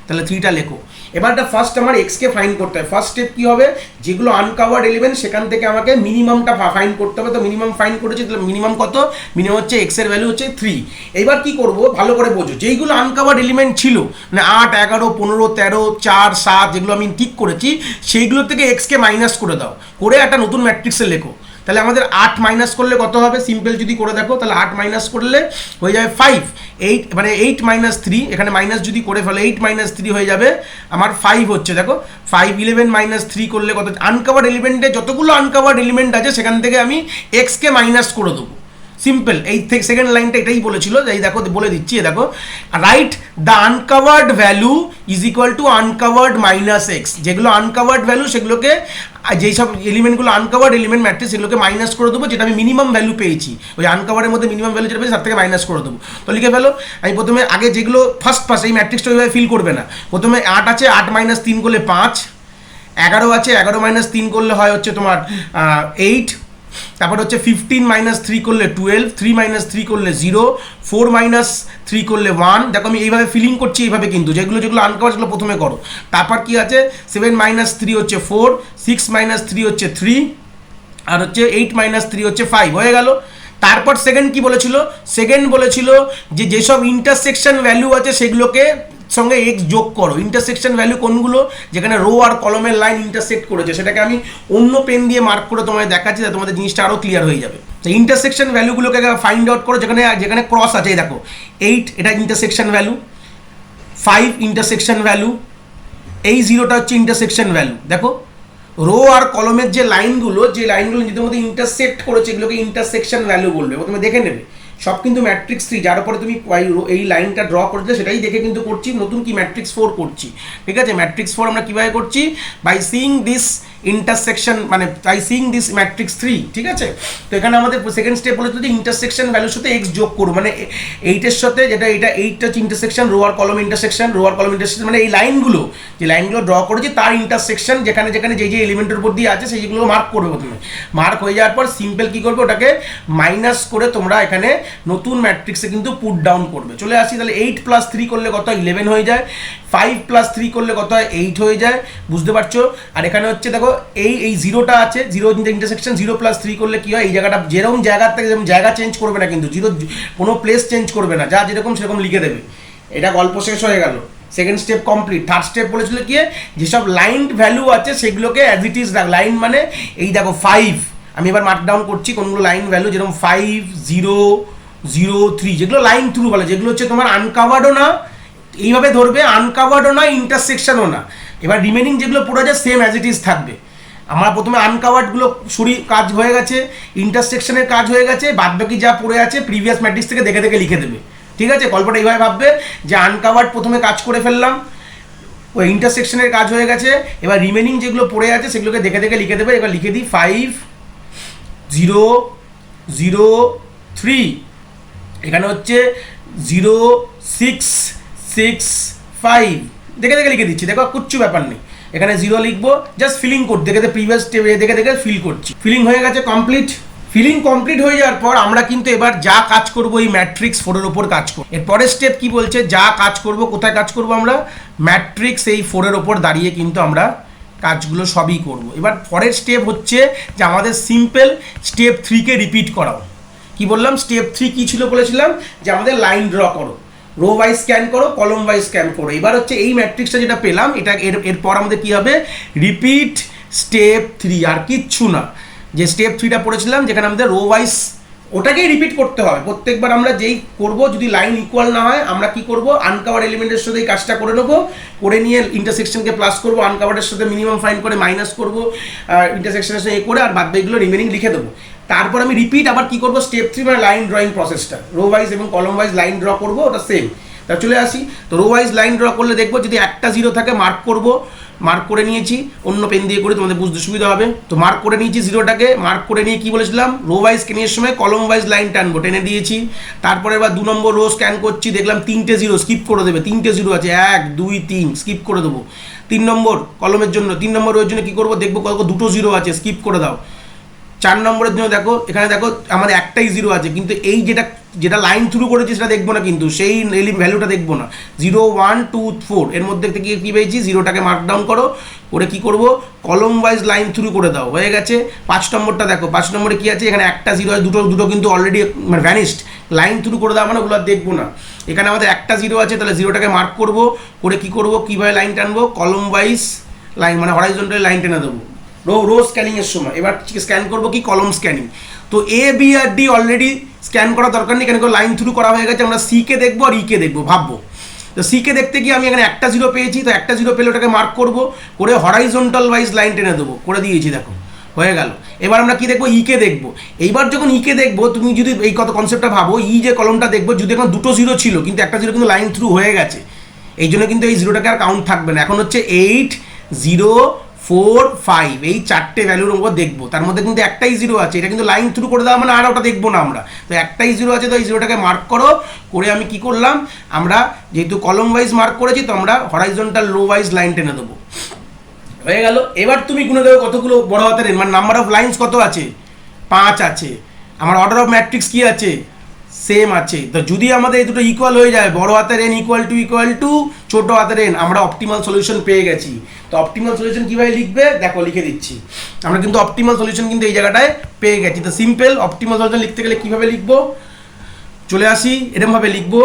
তাহলে 3টা লেখো। এবারটা ফার্স্ট আমার এক্সকে ফাইন করতে হবে। ফার্স্ট স্টেপ কী হবে? যেগুলো আনকভার্ড এলিমেন্ট সেখান থেকে আমাকে মিনিমামটা ফাইন করতে হবে। তো মিনিমাম ফাইন করেছি, তাহলে মিনিমাম কত? মিনিমাম হচ্ছে এক্সের ভ্যালু হচ্ছে 3। এবার কি করব ভালো করে বোঝো, যেইগুলো আনকভার্ড এলিমেন্ট ছিল মানে 8, 11, 15, 13, 4, 7 যেগুলো আমি ঠিক করেছি, সেইগুলো থেকে এক্সকে মাইনাস করে দাও, করে একটা নতুন ম্যাট্রিক্সে লেখো। তাহলে আমাদের 8 মাইনাস করলে কত হবে? সিম্পল যদি করে দেখো, তাহলে 8 মাইনাস করলে হয়ে যাবে 5। 8 মানে 8 মাইনাস 3, এখানে মাইনাস যদি করে ফেলে 8 মাইনাস 3 হয়ে যাবে আমার 5 হচ্ছে। দেখো 5, 11 মাইনাস 3 করলে কত? আনকভার্ড এলিমেন্টে যতগুলো আনকভার্ড এলিমেন্ট আছে সেখান থেকে আমি এক্সকে মাইনাস করে দেবো। সিম্পল। এই সেকেন্ড লাইনটা এটাই বলেছিল, এই দেখো বলে দিচ্ছি, দেখো write the uncovered value is equal to uncovered minus x. যেগুলো আনকভার্ড ভ্যালু সেগুলোকে, যেই সব এলিমেন্টগুলো আনকভার্ড এলিমেন্ট ম্যাট্রিক্স সেগুলোকে মাইনাস করে দেবো, যেটা আমি মিনিমাম ভ্যালু পেয়েছি ওই আনকভার্ডের মধ্যে মিনিমাম ভ্যালু যেটা পেয়েছি তার থেকে মাইনাস করে দেবো। তো লিখে ফেলো। আমি প্রথমে আগে যেগুলো ফার্স্ট এই ম্যাট্রিক্সটা ওইভাবে ফিল করবে না। প্রথমে 8 আছে, 8 মাইনাস 3 করলে 5। 11 আছে, 11 মাইনাস 3 করলে হয় হচ্ছে তোমার 8। তারপর হচ্ছে 15 মাইনাস 3 করলে 12, 3 মাইনাস 3 করলে 0, 4 মাইনাস 3 করলে 1। দেখো আমি এইভাবে ফিলিং করছি এইভাবে, কিন্তু যেগুলো আনকভার্ড সেগুলো প্রথমে করো। তারপর কি আছে? 7 মাইনাস 3 হচ্ছে 4, 6 মাইনাস 3 হচ্ছে 3, আর হচ্ছে 8 মাইনাস 3 হচ্ছে 5। হয়ে গেল। তারপর সেকেন্ড কি বলেছিল? সেকেন্ড বলেছিল যে যেসব ইন্টারসেকশন ভ্যালু আছে সেগুলোকে সঙ্গে এক্স যোগ করো। ইন্টারসেকশন ভ্যালু কোনগুলো? যেখানে রো আর কলমের লাইন ইন্টারসেক্ট করেছে, সেটাকে আমি অন্য পেন দিয়ে মার্ক করে তোমাদের দেখাচ্ছি, যাতে তোমাদের জিনিসটা আরও ক্লিয়ার হয়ে যাবে। তো ইন্টারসেকশন ভ্যালুগুলোকে ফাইন্ড আউট করো যেখানে যেখানে ক্রস আছে। দেখো 8 এটা ইন্টারসেকশন ভ্যালু, 5 ইন্টারসেকশন ভ্যালু, এই 0টা হচ্ছে ইন্টারসেকশন ভ্যালু। দেখো রো আর কলমের যে লাইনগুলো নিজেদের মধ্যে ইন্টারসেক্ট করেছে এগুলোকে ইন্টারসেকশন ভ্যালু বলবে। প্রথমে দেখে নেবে সব কিন্তু ম্যাট্রিক্স 3, যার উপরে তুমি এই লাইনটা ড্র করেছিলে সেটাই দেখে কিন্তু করছি। নতুন কি ম্যাট্রিক্স 4 করছি, ঠিক আছে? ম্যাট্রিক্স 4 আমরা কীভাবে করছি? বাই সিইং দিস ইন্টারসেকশন, মানে বাই সিইং দিস ম্যাট্রিক্স 3, ঠিক আছে? তো এখানে আমাদের সেকেন্ড স্টেপ বলেছিল যে ইন্টারসেকশন ভ্যালুর সাথে এক্স যোগ করো, মানে 8-এর সাথে এটা 8টা হচ্ছে ইন্টারসেকশন, রো আর কলম ইন্টারসেকশন, মানে এই লাইনগুলো যে লাইনগুলো ড্র করেছি তার ইন্টারসেকশন যেখানে যেখানে যে এলিমেন্টের উপর দিয়ে আছে সেইগুলো মার্ক করবে। প্রথমে মার্ক হয়ে যাওয়ার পর সিম্পল কী করবে? ওটাকে মাইনাস করে তোমরা এখানে নতুন ম্যাট্রিক্সে কিন্তু পুট ডাউন করবে। চলে আসি, তাহলে 8 প্লাস 3 করলে কত? 11 হয়ে যায়। 5 প্লাস 3 করলে কত হয়? 8 হয়ে যায়। বুঝতে পারছো? আর এখানে হচ্ছে দেখো এই 0টা আছে, 0 ইন্টারসেকশন, 0 প্লাস 3 করলে কি হয়? এই জায়গাটা যেরকম জায়গার থেকে যেরকম জায়গা চেঞ্জ করবে না, কিন্তু 0 কোনো প্লেস চেঞ্জ করবে না, যা যেরকম সেরকম লিখে দেবে। এটা গল্প শেষ হয়ে গেল। Second step complete. Third step বলেছিল কি? যেসব লাইন ভ্যালু আছে সেগুলোকে অ্যাজ ইট ইজ রাখ। লাইন মানে এই দেখো 5, আমি এবার মার্ক ডাউন করছি কোনগুলো লাইন ভ্যালু, যেরকম 5, 0, 0, 3 যেগুলো লাইন থ্রু বলে, যেগুলো হচ্ছে তোমার আনকাভার্ডও না, এইভাবে ধরবে, আনকাভার্ডও না, ইন্টারসেকশনও না। এবার রিমেনিং যেগুলো পুরো আছে সেম অ্যাজ ইট ইজ থাকবে। আমরা প্রথমে আনকাভার্ডগুলো কাজ হয়ে গেছে, ইন্টারসেকশনের কাজ হয়ে গেছে, বাদবাকি যা পড়ে আছে প্রিভিয়াস ম্যাট্রিক্স থেকে দেখে দেখে লিখে দেবে, ঠিক আছে? গল্পটা এইভাবে ভাববে যে আনকাভার্ড প্রথমে কাজ করে ফেললাম, ওই ইন্টারসেকশনের কাজ হয়ে গেছে, এবার রিমেনিং যেগুলো পড়ে আছে সেগুলোকে দেখে দেখে লিখে দেবে। এবার লিখে দিই 5, 0, 0, 3, এখানে হচ্ছে 0, 6, 6, 5, দেখে দেখে লিখে দিচ্ছি। দেখো কিচ্ছু ব্যাপার নেই, এখানে 0 লিখবো, জাস্ট ফিলিং করতে দেখে প্রিভিয়াস স্টেপে দেখে দেখে ফিল করছি। ফিলিং হয়ে গেছে, কমপ্লিট। ফিলিং কমপ্লিট হয়ে যাওয়ার পর আমরা কিন্তু এবার যা কাজ করব এই ম্যাট্রিক্স 4-এর ওপর কাজ করব। এর পরের স্টেপ কি বলছে? যা কাজ করব, কোথায় কাজ করব? আমরা ম্যাট্রিক্স এই 4-এর ওপর দাঁড়িয়ে কিন্তু আমরা কাজগুলো সবই করব। এবার পরের স্টেপ হচ্ছে যে আমাদের সিম্পল স্টেপ 3-কে রিপিট করাও। কি বললাম? স্টেপ 3 কি ছিল বলেছিলাম? যে আমাদের লাইন ড্র করো, রো ওয়াইজ স্ক্যান করো, কলম ওয়াইজ স্ক্যান করো। এবার হচ্ছে এই ম্যাট্রিক্সটা যেটা পেলাম, এটা এরপর আমাদের কি হবে? রিপিট স্টেপ 3, আর কিচ্ছু না। যে স্টেপ 3টা পড়েছিলাম যেখানে আমাদের রো ওয়াইজ, ওটাকেই রিপিট করতে হবে প্রত্যেকবার। আমরা যেই করব, যদি লাইন ইকুয়াল না হয় আমরা কি করব? আনকাভার্ড এলিমেন্টের সাথে এই কাজটা করে নেবো, করে নিয়ে ইন্টারসেকশনকে প্লাস করবো, আনকাভার্ডের সাথে মিনিমাম ফাইন করে মাইনাস করবো, ইন্টারসেকশনের সাথে করে আর বাদ বাকিগুলো রিমেনিং লিখে দেবো। তারপর আমি রিপিট আবার কি করবো? স্টেপ 3 মানে লাইন ড্রয়িং প্রসেসটা, রো ওয়াইজ এবং কলম ওয়াইজ লাইন ড্র করবো, ওটা সেম। তা চলে আসি, তো রো ওয়াইজ লাইন ড্র করলে দেখবো যদি একটা 0 থাকে মার্ক করবো, মার্ক করে নিয়েছি, অন্য পেন দিয়ে করে তোমাদের বুঝতে সুবিধা হবে। তো মার্ক করে নিয়েছি জিরোটাকে, মার্ক করে নিয়ে কি বলেছিলাম, রো ওয়াইজ স্ক্যানের সময় কলম ওয়াইজ লাইন টানবো, টেনে দিয়েছি। তারপরে এবার 2 নম্বর রো স্ক্যান করছি, দেখলাম 3টে জিরো, স্কিপ করে দেবে, 3টে জিরো আছে, 1 2 3, স্কিপ করে দেবো। 3 নম্বর কলমের জন্য, 3 নম্বর রোয়ের জন্য কী করবো, দেখবো কত 2টো জিরো আছে, স্কিপ করে দাও। 4 নম্বরের জন্য দেখো, এখানে দেখো আমাদের একটাই জিরো আছে, কিন্তু এই যেটা লাইন থ্রু করেছি সেটা দেখবো না, কিন্তু সেই ভ্যালুটা দেখবো না। 0 1 2 4 এর মধ্যে থেকে কী পেয়েছি, জিরোটাকে মার্ক ডাউন করো, করে কি করব, কলম ওয়াইজ লাইন থ্রু করে দাও, হয়ে গেছে। 5 নম্বরটা দেখো, 5 নম্বরে কী আছে, এখানে একটা জিরো আছে, দুটো কিন্তু অলরেডি মানে ভ্যানিশড, লাইন থ্রু করে দাও মানে ওগুলো দেখবো না। এখানে আমাদের একটা জিরো আছে, তাহলে জিরোটাকে মার্ক করব, করে কি করব, কীভাবে লাইন টানবো, কলম ওয়াইজ লাইন মানে হরাইজন্টাল লাইন টেনে দেবো রো স্ক্যানিংয়ের সময়। এবার স্ক্যান করবো কি, কলম স্ক্যানিং। তো A B R D already scan করার দরকার নেই, কেন লাইন থ্রু করা হয়ে গেছে, আমরা সি কে দেখবো আর ই কে দেখবো, ভাববো। তো সি কে দেখতে গিয়ে আমি এখানে একটা জিরো পেয়েছি, তো একটা জিরো পেলে ওটাকে মার্ক করবো, করে হরাইজন্টাল ওয়াইজ লাইন টেনে দেবো, করে দিয়েছি, দেখো হয়ে গেল। এবার আমরা কি দেখবো, ই কে দেখবো। এইবার যখন ই কে দেখবো, তুমি যদি এই কত কনসেপ্টটা ভাবো, ই যে কলমটা দেখবো, যদি এখন 2টো জিরো ছিল, কিন্তু একটা জিরো কিন্তু লাইন থ্রু হয়ে গেছে, এই জন্য কিন্তু এই জিরোটাকে আর কাউন্ট থাকবে না। এখন হচ্ছে 8 0 4 5 এই 4টে ভ্যালুর উপর দেখবো, তার মধ্যে কিন্তু একটাই জিরো আছে, এটা কিন্তু লাইন থ্রু করে দেওয়া মানে আর ওটা দেখবো না আমরা। তো একটাই জিরো আছে, তো এই জিরোটাকে মার্ক করো, করে আমি কি করলাম, আমরা যেহেতু কলম ওয়াইজ মার্ক করেছি, তো আমরা হরাইজন্টাল লো ওয়াইজ লাইন টেনে দেবো, হয়ে গেল। এবার তুমি গুনে দেবো কতগুলো বড় হাতের এন, মানে নাম্বার অফ লাইন্স কত আছে, 5 আছে। আমার অর্ডার অফ ম্যাট্রিক্স কি আছে, সেম আছে। তো যদি আমাদের এই দুটো ইকুয়াল হয়ে যায়, বড় হাতের এন ইকুয়াল টু ছোট হাতের এন, আমরা অপটিমাল সলিউশন পেয়ে গেছি। তো অপটিমাল সলিউশন কীভাবে লিখবে, দেখো লিখে দিচ্ছি। আমরা কিন্তু অপটিমাল সলিউশন কিন্তু এই জায়গাটায় পেয়ে গেছি। তো সিম্পল অপটিমাল সলিউশন লিখতে গেলে কীভাবে লিখবো, চলে আসি, এরকমভাবে লিখবো,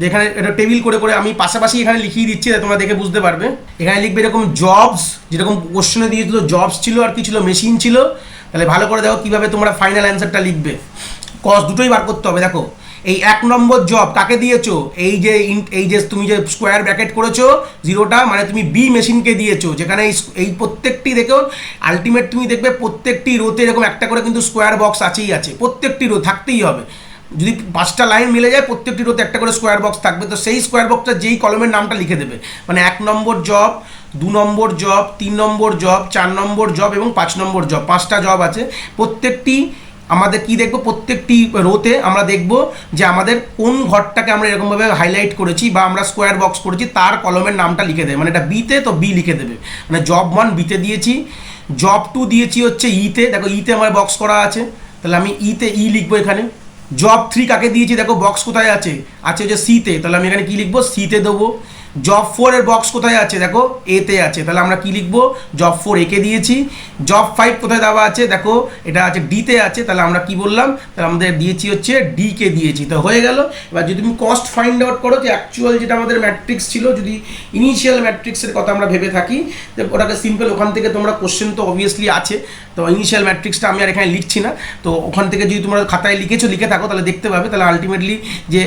যেখানে এটা টেবিল করে করে আমি পাশাপাশি এখানে লিখিয়ে দিচ্ছি, তোমরা দেখে বুঝতে পারবে। এখানে লিখবে এরকম জবস, যেরকম কোশ্চেনে দিয়েছিল জবস ছিল আর কি ছিল, মেশিন ছিল। তাহলে ভালো করে দেখো কীভাবে তোমরা ফাইনাল অ্যান্সারটা লিখবে, কস দুটোই বার করতে হবে। দেখো এই 1 নম্বর জব কাকে দিয়েছো, এই যে তুমি যে স্কোয়ার ব্র্যাকেট করেছো জিরোটা, মানে তুমি বি মেশিনকে দিয়েছো, যেখানে এই প্রত্যেকটি দেখো আলটিমেট তুমি দেখবে প্রত্যেকটি রোতে এরকম একটা করে কিন্তু স্কোয়ার বক্স আছেই আছে, প্রত্যেকটি রো থাকতেই হবে। যদি 5টা লাইন মিলে যায়, প্রত্যেকটি রোতে একটা করে স্কোয়ার বক্স থাকবে। তো সেই স্কোয়ার বক্সটা যেই কলমের নামটা লিখে দেবে, মানে 1 নম্বর জব, 2 নম্বর জব, 3 নম্বর জব, 4 নম্বর জব এবং 5 নম্বর জব, 5টা জব আছে। প্রত্যেকটি আমাদের কি দেখবো, প্রত্যেকটি রোতে আমরা দেখবো যে আমাদের কোন ঘরটাকে আমরা এরকমভাবে হাইলাইট করেছি বা আমরা স্কোয়ার বক্স করেছি, তার কলমের নামটা লিখে দেবে। মানে এটা বিতে, তো বি লিখে দেবে, মানে জব 1 বিতে দিয়েছি, জব 2 দিয়েছি হচ্ছে ইতে, দেখো ইতে আমার বক্স করা আছে, তাহলে আমি ইতে ই লিখবো এখানে। জব 3 কাকে দিয়েছি, দেখো বক্স কোথায় আছে, যে সিতে, তাহলে আমি এখানে কি লিখবো, সিতে দেবো। জব 4 এর বক্স কোথায় আছে, দেখো এতে আছে, তাহলে আমরা কি লিখবো, জব 4 একে দিয়েছি। জব 5 কোথায় দেওয়া আছে, দেখো এটা আছে ডিতে আছে, তাহলে আমরা কি বললাম, তাহলে আমাদের দিয়েছি হচ্ছে ডি কে দিয়েছি, তো হয়ে গেল। এবার যদি তুমি কস্ট ফাইন্ড আউট করো, যে অ্যাকচুয়াল যেটা আমাদের ম্যাট্রিক্স ছিল, যদি ইনিশিয়াল ম্যাট্রিক্সের কথা আমরা ভেবে থাকি, তো ওটাকে সিম্পল, ওখান থেকে তোমরা কোশ্চেন তো অবভিয়াসলি আছে, তো ইনিশিয়াল ম্যাট্রিক্সটা আমি আর এখানে লিখছি না, তো ওখান থেকে যদি তোমরা খাতায় লিখে থাকো তাহলে দেখতে পাবে। তাহলে আলটিমেটলি যে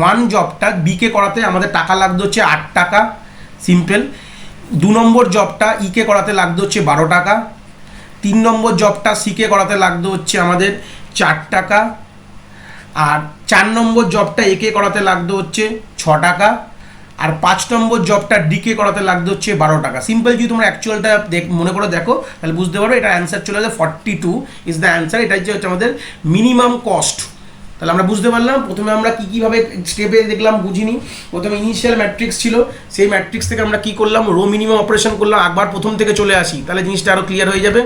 1 জবটা বিকে করাতে আমাদের টাকা লাগতো হচ্ছে 8 টাকা সিম্পল। 2 নম্বর জবটা ইকে করাতে লাগতো হচ্ছে 12 টাকা। 3 নম্বর জবটা সিকে করাতে লাগতো হচ্ছে আমাদের 4 টাকা। আর 4 নম্বর জবটা একে করাতে লাগতো হচ্ছে 6 টাকা। আর 5 নম্বর জবটা ডিকে করাতে লাগতো হচ্ছে 12 টাকা। সিম্পল যদি তোমরা অ্যাকচুয়ালটা মনে করে দেখো, তাহলে বুঝতে পারবে এটা অ্যান্সার চলে যাবে 42 ইজ দ্য অ্যান্সার। এটা হচ্ছে আমাদের মিনিমাম কস্ট। তাহলে আমরা বুঝতে পারলাম প্রথমে আমরা কীভাবে স্টেপে দেখলাম বুঝিনি। প্রথমে ইনিশিয়াল ম্যাট্রিক্স ছিল, সেই ম্যাট্রিক্স থেকে আমরা কী করলাম, রো মিনিমাম অপারেশন করলাম। একবার প্রথম থেকে চলে আসি, তাহলে জিনিসটা আরও ক্লিয়ার হয়ে যাবে।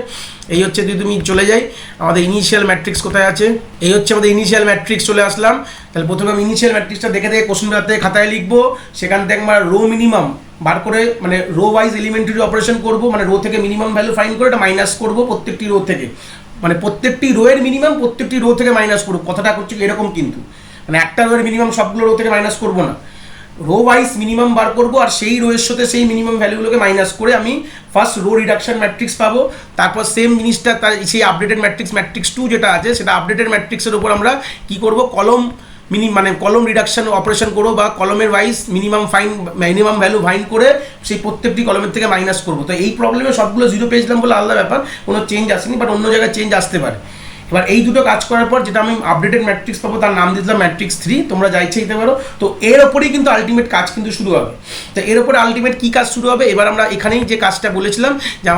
এই হচ্ছে, যদি তুমি চলে যাই আমাদের ইনিশিয়াল ম্যাট্রিক্স কোথায় আছে, এই হচ্ছে আমাদের ইনিশিয়াল ম্যাট্রিক্স, চলে আসলাম। তাহলে প্রথমে আমি ইনিশিয়াল ম্যাট্রিক্সটা দেখে কোশ্চেন পেপার থেকে খাতায় লিখবো, সেখান থেকে আমরা রো মিনিমাম বার করে, মানে রো ওয়াইজ এলিমেন্টারি অপারেশন করবো, মানে রো থেকে মিনিমাম ভ্যালু ফাইন্ড করে এটা মাইনাস করবো প্রত্যেকটি রো থেকে, মানে প্রত্যেকটি রো এর মিনিমাম প্রত্যেকটি রো থেকে মাইনাস করবো। কথাটা হচ্ছে এরকম, কিন্তু মানে একটা রো এর মিনিমাম সবগুলো রো থেকে মাইনাস করবো না, রো ওয়াইজ মিনিমাম বার করবো, আর সেই রো এর সাথে সেই মিনিমাম ভ্যালুগুলোকে মাইনাস করে আমি ফার্স্ট রো রিডাকশন ম্যাট্রিক্স পাবো। তারপর সেম জিনিসটা তার সেই আপডেটেড ম্যাট্রিক্স 2 যেটা আছে, সেটা আপডেটেড ম্যাট্রিক্সের উপর আমরা কি করবো, মানে কলম রিডাকশন অপারেশন করবো, বা কলমের ওয়াইজ মিনিমাম ভ্যালু ফাইন্ড করে সেই প্রত্যেকটি কলমের থেকে মাইনাস করবো। তো এই প্রবলেমে সবগুলো জিরো পেয়েছিলাম বলে আলাদা ব্যাপার, কোনো চেঞ্জ আসেনি, বাট অন্য জায়গায় চেঞ্জ আসতে পারে। এবার এই দুটো কাজ করার পর যেটা আমি আপডেটেড ম্যাট্রিক্স পাবো তার নাম দিলাম ম্যাট্রিক্স 3, তোমরা যা ইচ্ছে দিতে পারো। তো এর ওপরেই কিন্তু আলটিমেট কাজ কিন্তু শুরু হবে। তো এর ওপরে আলটিমেট কী কাজ শুরু হবে, এবার আমরা এখানেই যে কাজটা বলেছিলাম যে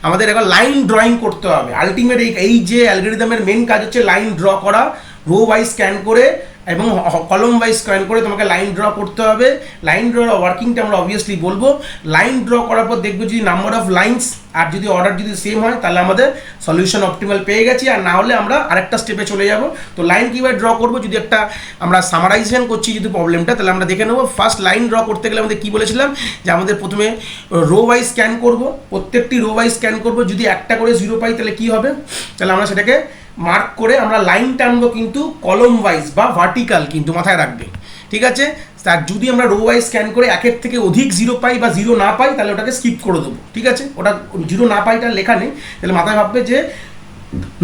আমাদের এখন লাইন ড্রয়িং করতে হবে। আলটিমেট এই যে অ্যালগরিদমের মেন কাজ হচ্ছে লাইন ড্র করা, রো ওয়াইজ স্ক্যান করে এবং কলম ওয়াইজ স্ক্যান করে তোমাকে লাইন ড্র করতে হবে। লাইন ড্র ওয়ার্কিংটা আমরা অবভিয়াসলি বলবো। লাইন ড্র করার পর দেখবো যদি নাম্বার অফ লাইন্স আর যদি অর্ডার যদি সেম হয় তাহলে আমাদের সলিউশন অপটিমাল পেয়ে গেছি, আর না হলে আমরা আরেকটা স্টেপে চলে যাব। তো লাইন কীভাবে ড্র করবো, যদি একটা আমরা সামারাইজেশন করছি যদি প্রবলেমটা, তাহলে আমরা দেখে নেবো। ফার্স্ট লাইন ড্র করতে গেলে আমাদের কী বলেছিলাম যে আমাদের প্রথমে রো ওয়াইজ স্ক্যান করবো, প্রত্যেকটি রো ওয়াইজ স্ক্যান করবো। যদি একটা করে 0 পাই তাহলে কী হবে, তাহলে আমরা সেটাকে মার্ক করে আমরা লাইন টানবো কিন্তু কলম ওয়াইজ বা ভার্টিক্যাল, কিন্তু মাথায় রাখবে, ঠিক আছে। তার যদি আমরা রো ওয়াইজ স্ক্যান করে একের থেকে অধিক 0 পাই বা 0 না পাই তাহলে ওটাকে স্কিপ করে দেবো, ঠিক আছে। ওটা 0 না পাইটা লেখা নেই, তাহলে মাথায় ভাববে যে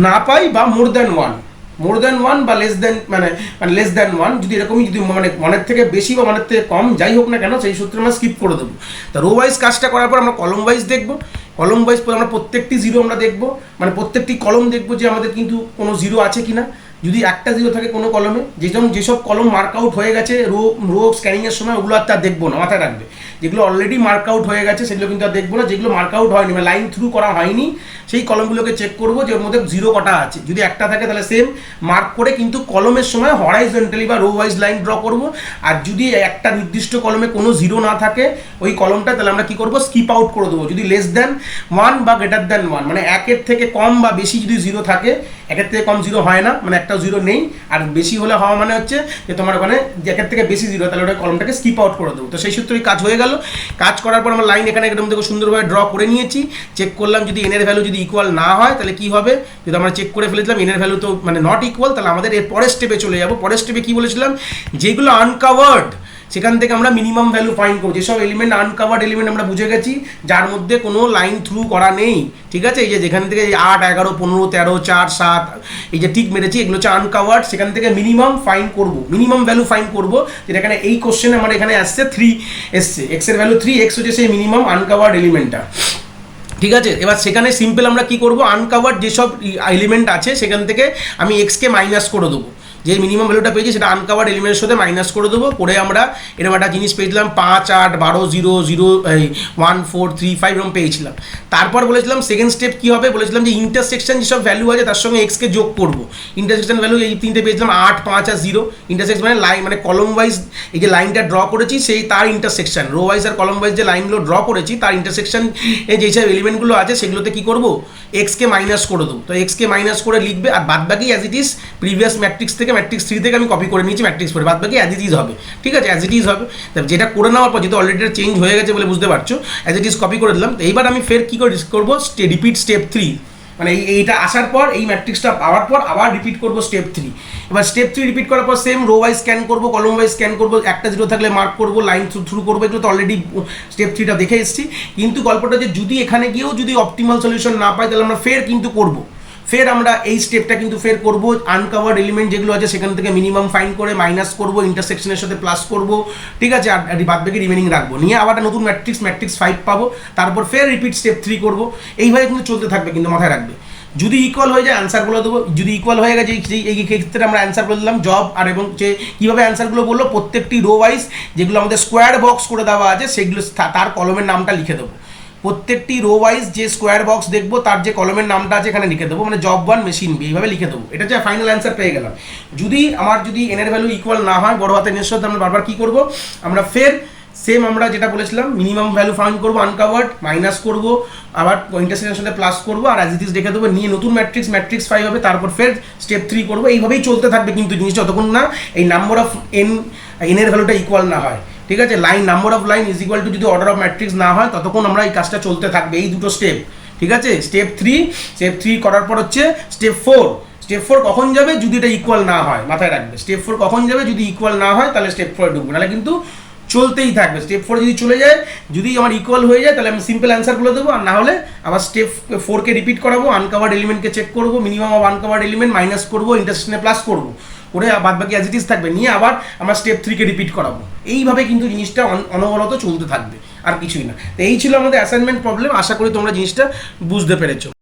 না পাই বা মোর দ্যান ওয়ান বা লেস দ্যান মানে লেস দ্যান ওয়ান, যদি এরকমই যদি মনের থেকে বেশি বা মনের থেকে কম যাই হোক না কেন সেই সূত্রে আমরা স্কিপ করে দেবো। তা রো ওয়াইজ কাজটা করার পর আমরা কলম ওয়াইজ দেখবো। কলম ওয়াইজ আমরা প্রত্যেকটি 0 আমরা দেখবো, মানে প্রত্যেকটি কলম দেখবো যে আমাদের কিন্তু কোনো 0 আছে কিনা। যদি একটা 0 থাকে কোনো কলমে, যেসব কলম মার্ক আউট হয়ে গেছে রো স্ক্যানিংয়ের সময় ওগুলো আর দেখবো না, মাথায় রাখবে। যেগুলো অলরেডি মার্ক আউট হয়ে গেছে সেগুলো কিন্তু আর দেখবো না। যেগুলো মার্ক আউট হয়নি মানে লাইন থ্রু করা হয়নি সেই কলমগুলোকে চেক করবো যে ওর মধ্যে 0 কটা আছে। যদি একটা থাকে তাহলে সেম মার্ক করে কিন্তু কলমের সময় হরাইজন্টালি বা রো ওয়াইজ লাইন ড্র করবো। আর যদি একটা নির্দিষ্ট কলমে কোনো 0 না থাকে ওই কলমটা, তাহলে আমরা কী করবো, স্কিপ আউট করে দেবো। যদি লেস দ্যান 1 বা গ্রেটার দ্যান 1 মানে একের থেকে কম বা বেশি যদি 0 থাকে, একের থেকে কম 0 হয় না মানে একটা 0 নেই, আর বেশি হলে হওয়া মানে হচ্ছে যে তোমার ওখানে একের থেকে বেশি 0, তাহলে ওটা কলমটাকে স্কিপ আউট করে দেবো। তো সেই সূত্রেই কাজ হয়ে গেল। কাজ করার পর আমরা লাইন এখানে একদম দেখো সুন্দরভাবে ড্র করে নিয়েছি। চেক করলাম যদি এন এর ভ্যালু যদি ইকুয়াল না হয় তাহলে কি হবে, যদি আমরা চেক করে ফেলেছিলাম এন এর ভ্যালু তো মানে নট ইকুয়াল, তাহলে আমাদের এর পরের স্টেপে চলে যাবো। পরের স্টেপে কি বলেছিলাম, যেগুলো আনকাভার্ড সেখান থেকে আমরা মিনিমাম ভ্যালু ফাইন্ড করবো। যেসব এলিমেন্ট আনকাভার্ড এলিমেন্ট আমরা বুঝে গেছি যার মধ্যে কোনো লাইন থ্রু করা নেই, ঠিক আছে। এই যে যেখান থেকে 8, 11, 15, 13, 4, 7 এই যে টিক মেরেছি এগুলো হচ্ছে আনকাভার্ড, সেখান থেকে মিনিমাম ফাইন্ড করবো, মিনিমাম ভ্যালু ফাইন্ড করবো। যেটা এখানে এই কোশ্চেনে আমার এখানে আসছে 3 এসছে, এক্স এর ভ্যালু 3, এক্স হচ্ছে সেই মিনিমাম আনকাভার্ড এলিমেন্টটা, ঠিক আছে। এবার সেখানে সিম্পল আমরা কি করবো, আনকাভার্ড যেসব এলিমেন্ট আছে সেখান থেকে আমি এক্সকে মাইনাস করে দেবো। যে মিনিমাম ভ্যালুটা পেয়েছি সেটা আনকাভার্ড এলিমেন্টের সাথে মাইনাস করে দেবো। করে আমরা এরকম একটা জিনিস পেয়েছিলাম 5, 8, 12, 0, 0, 1, 4, 3, 5 এরকম পেয়েছিলাম। তারপর বলেছিলাম সেকেন্ড স্টেপ কী হবে, বলেছিলাম যে ইন্টারসেকশন যেসব ভ্যালু আছে তার সঙ্গে এক্সকে যোগ করবো। ইন্টারসেকশন ভ্যালু এই 3টে পেয়েছিলাম 8, 5 আর 0। ইন্টারসেকশন মানে লাইন মানে কলম ওয়াইজ এই যে লাইনটা ড্র করেছি সেই তার ইন্টারসেকশন, রো ওয়াইজ আর কলম ওয়াইজ যে লাইনগুলো ড্র করেছি তার ইন্টারসেকশন এই যেসব এলিমেন্টগুলো আছে সেগুলোতে কী করবো, এক্সকে মাইনাস করে দেবো। তো এক্সকে মাইনাস করে লিখবে, আর বাদ বাকি as it is previous matrix থেকে ম্যাট্রিক্স 3 থেকে আমি কপি করে নিয়েছি ম্যাট্রিক্স পরে, বাদ বাকি অ্যাজ ইট ইজ হবে, ঠিক আছে। অ্যাজ ইট ইজ হবে, যেটা করে নেওয়ার পর যেহেতু অলরেডি চেঞ্জ হয়ে গেছে বলে বুঝতে পারছো, অ্যাজ ইট ইজ কপি করে দিলাম। তো এইবার আমি ফের কী করে করবো, রিপিট স্টেপ 3, মানে এইটা আসার পর এই ম্যাট্রিক্সটা পাওয়ার পর আবার রিপিট করবো স্টেপ 3। এবার স্টেপ 3 রিপিট করার পর সেম রো ওয়াইজ স্ক্যান করবো, কলম ওয়াইজ স্ক্যান করবো, একটা 0 থাকলে মার্ক করবো, লাইন থ্রু করবো। এগুলো তো অলরেডি স্টেপ 3টা দেখে এসেছি। কিন্তু গল্পটা যে যদি এখানে গিয়েও যদি অপটিমাল সলিউশন না পাই তাহলে আমরা ফের কিন্তু করবো, ফের আমরা এই স্টেপটা কিন্তু ফের করবো। আনকাভার্ড এলিমেন্ট যেগুলো আছে সেখান থেকে মিনিমাম ফাইন্ড করে মাইনাস করবো, ইন্টারসেকশনের সাথে প্লাস করবো, ঠিক আছে। আর বাদ বাকি রিমেনিং রাখবো, নিয়ে আবার একটা নতুন ম্যাট্রিক্স 5 পাবো। তারপর ফের রিপিট স্টেপ 3 করবো। এইভাবে কিন্তু চলতে থাকবে, কিন্তু মাথায় রাখবে। যদি ইকুয়াল হয়ে যায় অ্যান্সার বলে দেবো। যদি ইকুয়াল হয়ে গেছে এই ক্ষেত্রে আমরা অ্যান্সার বলে দিলাম জব। আর এবং যে কীভাবে অ্যান্সারগুলো বললো, প্রত্যেকটি রো ওয়াইজ যেগুলো আমাদের স্কোয়ার বক্স করে দেওয়া আছে সেগুলো তার কলমের নামটা লিখে দেবো। প্রত্যেকটি রো ওয়াইজ যে স্কোয়ার বক্স দেখবো তার যে কলমের নামটা আছে এখানে লিখে দেবো, মানে জব 1 মেশিন বি এইভাবে লিখে দেবো। এটা হচ্ছে ফাইনাল অ্যান্সার পেয়ে গেলাম। যদি এনের ভ্যালু ইকুয়াল না হয় বড় হাতের নিশ্চয় আমরা বারবার কী করবো, আমরা ফের সেম আমরা যেটা বলেছিলাম মিনিমাম ভ্যালু ফাইন্ড করবো, আনকাভার্ড মাইনাস করবো, আবার ইন্টারসেকশনের সাথে প্লাস করবো, আর অ্যাজ ইট ইজ রেখে দেবো। নিয়ে নতুন ম্যাট্রিক্স 5 হবে, তারপর ফের স্টেপ 3 করবো। এইভাবেই চলতে থাকবে কিন্তু জিনিসটা যতক্ষণ না এই নাম্বার অফ এনের ভ্যালুটা ইকুয়াল না হয়, ঠিক আছে। Line number of line is equal to যদি অর্ডার অফ ম্যাট্রিক্স না হয় ততক্ষণ আমরা এই কাজটা চলতে থাকবে, এই দুটো স্টেপ, ঠিক আছে। স্টেপ 3 করার পর হচ্ছে স্টেপ 4। স্টেপ 4 কখন যাবে, যদি এটা ইকুয়াল না হয়, মাথায় রাখবে। স্টেপ 4 কখন যাবে, যদি ইকুয়াল না হয় তাহলে স্টেপ 4 ঢুকবে, নাহলে কিন্তু চলতেই থাকবে। স্টেপ 4 যদি চলে যায়, যদি আমার ইকুয়াল হয়ে যায় তাহলে আমি সিম্পল অ্যান্সার বলে দেবো, আর না হলে আবার স্টেপ 4কে রিপিট করাবো। আনকাভার্ড এলিমেন্টকে চেক করবো, মিনিমাম অফ আনকাভার্ড এলিমেন্ট মাইনাস করবো, ইন্টারসেকশনে প্লাস করবো, করে বাদ বাকি অ্যাজ ইট ইজ থাকবে। নিয়ে আবার আমরা স্টেপ 3কে রিপিট করাবো। এইভাবে কিন্তু জিনিসটা অনবরত চলতে থাকবে, আর কিছুই না। তো এই ছিল আমাদের অ্যাসাইনমেন্ট প্রবলেম। আশা করি তোমরা জিনিসটা বুঝতে পেরেছো।